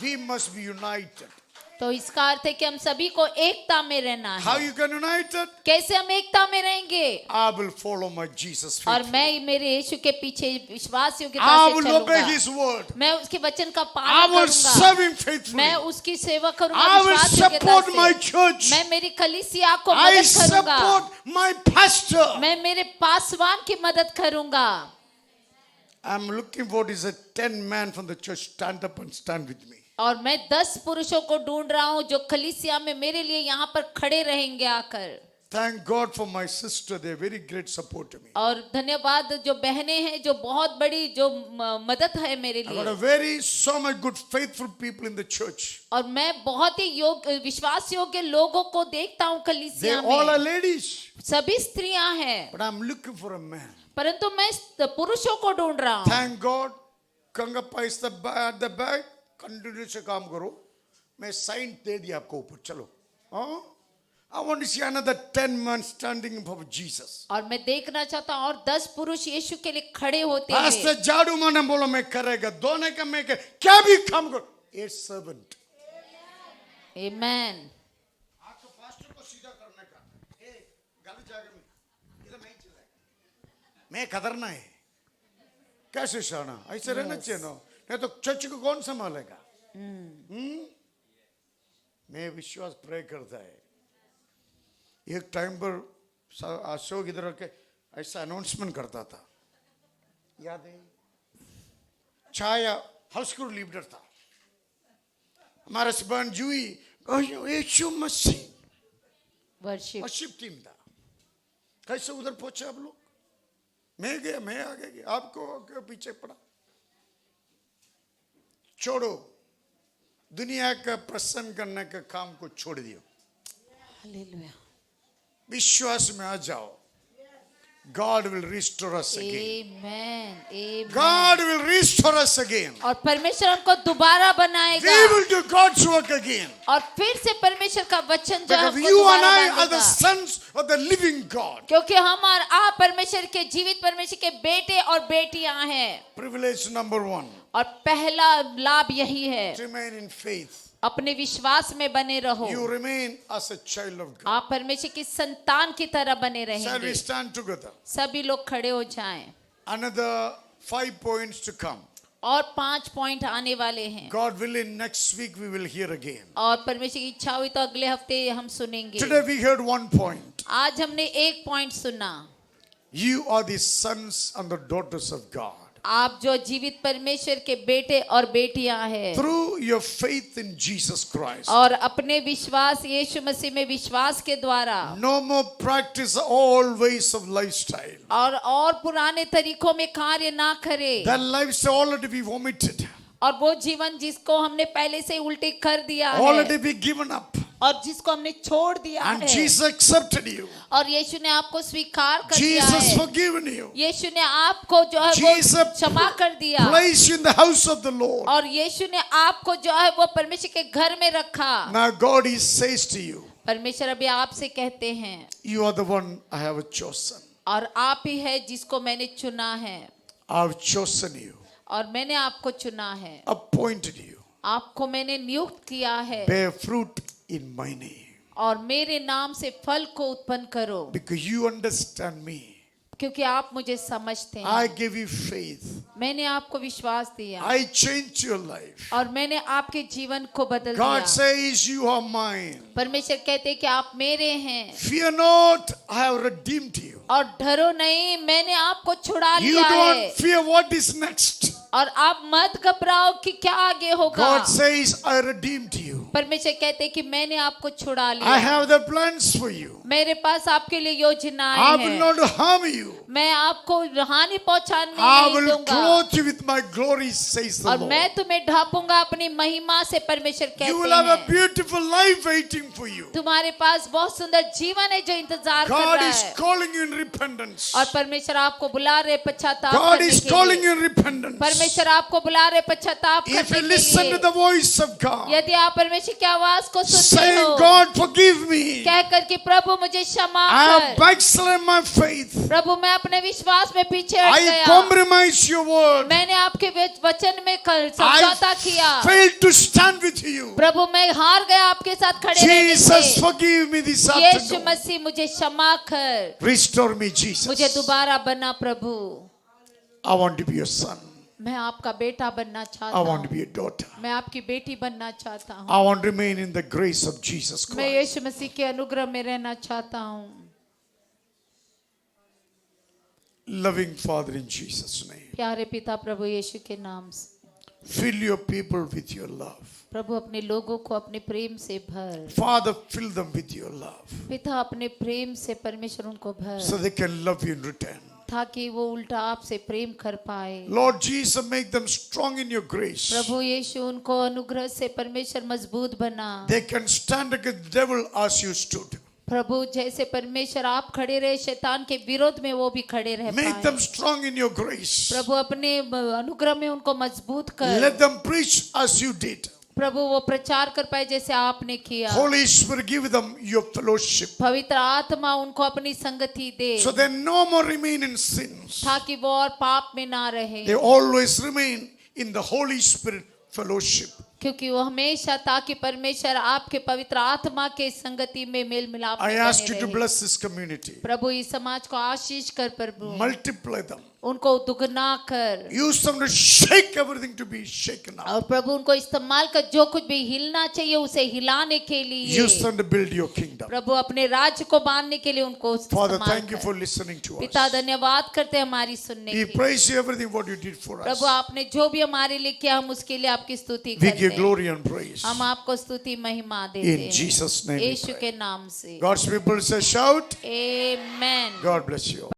we must be united. तो इसका अर्थ है कि हम सभी को एकता में रहना How है। you can united? कैसे हम एकता में रहेंगे? I will follow my Jesus और faithfully. मैं मेरे यीशु के पीछे विश्वास योग्यता I से will obey चलूंगा। His word. मैं उसके वचन का I पालन will करूंगा। serve Him faithfully. मैं उसकी सेवा करूंगा I will विश्वास योग्यता support my से। church. मैं मेरी कलीसिया को I मदद करूंगा। support my pastor. मैं मेरे पासवान की मदद करूंगा। I'm looking for is a 10 man from the church stand up and stand with me. और मैं 10 पुरुषों को ढूंढ रहा हूँ जो कलीसिया में मेरे लिए यहाँ पर खड़े रहेंगे आकर। Thank God for my sister. They're very great support to me. और धन्यवाद जो बहनें हैं जो बहुत बड़ी जो मदद है मेरे I got a लिए। so much good faithful people in the church. और मैं बहुत ही विश्वास योग्य लोगों को देखता हूँ They कलीसिया all are में। ladies. सभी स्त्रियां हैं, But I'm looking for a man. परंतु मैं पुरुषों को ढूंढ रहा हूँ। Thank God. Kangappa is at the back. Continue से काम करो। मैं साइन दे दिया आपको ऊपर, चलो। हाँ? I want to see another 10 men standing for Jesus. और मैं देखना चाहता हूँ और 10 पुरुष यीशु के लिए खड़े होते Pastor हैं। जाडू माने बोलो मैं करेगा, दोनों का मैं कर, क्या भी काम करो। A servant. Amen. आपको पास्टर को सीधा करने का, गलत जगह में, इधर नहीं चलेगा। मैं कदरना है। कैसे सहना, ऐसे रहना चाहिए ना, नहीं तो चर्च को कौन संभालेगा? मैं विश्वास प्रे करता है। एक टाइम पर अशोक इधर के ऐसा अनाउंसमेंट करता था, याद है? छाया हाउस स्कूल लीडर था, हमारा सबान जुई यीशु मसीह वर्शिप टीम था। कैसे उधर पहुंचे आप लोग? मैं गया, मैं आगे गया, आपको पीछे पड़ा। छोड़ो, दुनिया का प्रसन्न करने का काम को छोड़ दियो, हालेलुया। विश्वास में आ जाओ। God will restore us again. Amen. Amen. God will restore us again. और परमेश्वर हमको दोबारा बनाएगा। We will do God's work again. और फिर से परमेश्वर का वचन जो Because हमको you and दोबारा I are the बांधेगा। sons of the living God. क्योंकि हम और आप परमेश्वर के जीवित परमेश्वर के बेटे और बेटियां हैं। Privilege number 1. और पहला लाभ यही है, Remain in faith. अपने विश्वास में बने रहो। You remain as a child of God. आप परमेश्वर की संतान की तरह बने Shall we रहेंगे। stand together? सभी लोग खड़े हो जाएं। Another 5 points to come. और 5 पॉइंट आने वाले हैं। God willing, next week we will hear again. और परमेश्वर की इच्छा हुई तो अगले हफ्ते हम सुनेंगे। Today we heard 1 point. आज हमने एक पॉइंट सुना, You are the sons and the daughters of God. आप जो जीवित परमेश्वर के बेटे और बेटियां हैं, Through your faith in Jesus Christ. और अपने विश्वास यीशु मसीह में विश्वास के द्वारा No more practice all ways of lifestyle. और पुराने तरीकों में कार्य ना करें। That lifestyle already be vomited, और वो जीवन जिसको हमने पहले से उल्टे कर दिया है already be given up. और जिसको हमने छोड़ दिया And है, Jesus accepted you. और यीशु ने आपको स्वीकार कर दिया Jesus है। forgiven you. यीशु ने आपको जो है वो Jesus क्षमा कर दिया, placed you in the house of the Lord. और यीशु ने आपको जो है वो परमेश्वर के घर में रखा। Now God is says to you, परमेश्वर अभी आपसे कहते हैं, you are the one I have chosen. और आप ही है जिसको मैंने चुना है, I have chosen you, और मैंने आपको चुना है, appointed you. आपको मैंने नियुक्त किया है, Bear fruit in my name. और मेरे नाम से फल को उत्पन्न करो, Because you understand me. क्योंकि आप मुझे समझते हैं। I give you faith. मैंने आपको विश्वास दिया, I changed your life. और मैंने आपके जीवन को बदल God दिया। says you are mine. परमेश्वर कहते हैं कि आप मेरे हैं, Fear not, I have redeemed you. और डरो नहीं, मैंने आपको छुड़ा You लिया don't है, fear what is next. और आप मत घबराओ कि क्या आगे होगा। God says I redeemed you. परमेश्वर कहते हैं कि मैंने आपको छुड़ा I लिया, have the plans for you. मेरे पास आपके लिए I योजनाएं will हैं, not harm you. मैं आपको हानि पहुंचाने I नहीं will दूंगा, clothe you with my glory, says the और Lord. मैं तुम्हें ढापूंगा अपनी महिमा से। परमेश्वर You will कहते have a हैं beautiful life waiting for you. तुम्हारे पास बहुत सुंदर जीवन है जो इंतजार कर God रहा is है, calling you in repentance. और परमेश्वर आपको बुला रहे पश्चाताप God करने is के calling लिए। you in repentance. परमेश्वर आपको बुला रहे पश्चाताप If you करने के listen to लिए। the voice of God, यदि आप परमेश्वर की आवाज को सुनते saying, हो, God, forgive me. कहकर कि प्रभु मुझे क्षमा I have कर, backslidden my faith. प्रभु मैं अपने विश्वास में पीछे हट I गया, compromise your word. मैंने आपके वचन में I समझौता किया, failed to stand with you. प्रभु मैं हार गया आपके साथ खड़े रहने Jesus, से। forgive me this Yeshu afternoon. मसीह मुझे क्षमा कर, Restore me, मुझे Jesus. दोबारा बना प्रभु। I want to be your son. मैं आपका बेटा बनना चाहता I want to हूँ, be a daughter. मैं आपकी बेटी बनना चाहता हूँ, I want to remain in the grace of Jesus मैं Christ. यीशु मसीह के अनुग्रह में रहना चाहता हूँ। Loving Father, in Jesus' name, प्यारे पिता प्रभु यीशु के नाम से, fill your people with your love. प्रभु अपने लोगों को अपने प्रेम से भर, Father, fill them with your love पिता अपने प्रेम से परमेश्वर उनको भर, so they can love you in return. ताकि वो उल्टा आपसे प्रेम कर पाए। Lord Jesus, make them strong in your grace. प्रभु यीशु उनको अनुग्रह से परमेश्वर मजबूत बना। They can stand against the devil as you stood. प्रभु जैसे परमेश्वर आप खड़े रहे शैतान के विरोध में, वो भी खड़े रह Make पाए। them strong in your grace. प्रभु अपने अनुग्रह में उनको मजबूत कर, Let them preach as you did. प्रभु वो प्रचार कर पाए जैसे आपने किया। Holy Spirit, give them your fellowship पवित्र आत्मा उनको अपनी संगति दे, so they no more remain in sins. ताकि वो और पाप में ना रहे, They always remain in the Holy Spirit fellowship. क्योंकि वो हमेशा, ताकि परमेश्वर आपके पवित्र आत्मा के संगति में मेल मिलाप I में ask बने you to रहे। bless this community. प्रभु इस समाज को आशीष कर प्रभु, Multiply them. उनको दुगना कर, Use them to shake everything to be shaken up. और प्रभु उनको इस्तेमाल कर, जो कुछ भी हिलना चाहिए उसे हिलाने के लिए, Use them to build your kingdom. प्रभु अपने राज्य को बांधने के लिए उनको Father, इस्तेमाल thank you कर। for listening to पिता us. धन्यवाद करते हैं हमारी सुनने We के लिए। praise you everything what you did for us. प्रभु आपने जो भी हमारे लिए किया, हम उसके लिए आपकी स्तुति We करते give हैं। glory and praise. हम आपको स्तुति महिमा देते In हैं Jesus' name we Yeshu pray. के नाम से। God's people say shout. Amen. God bless you.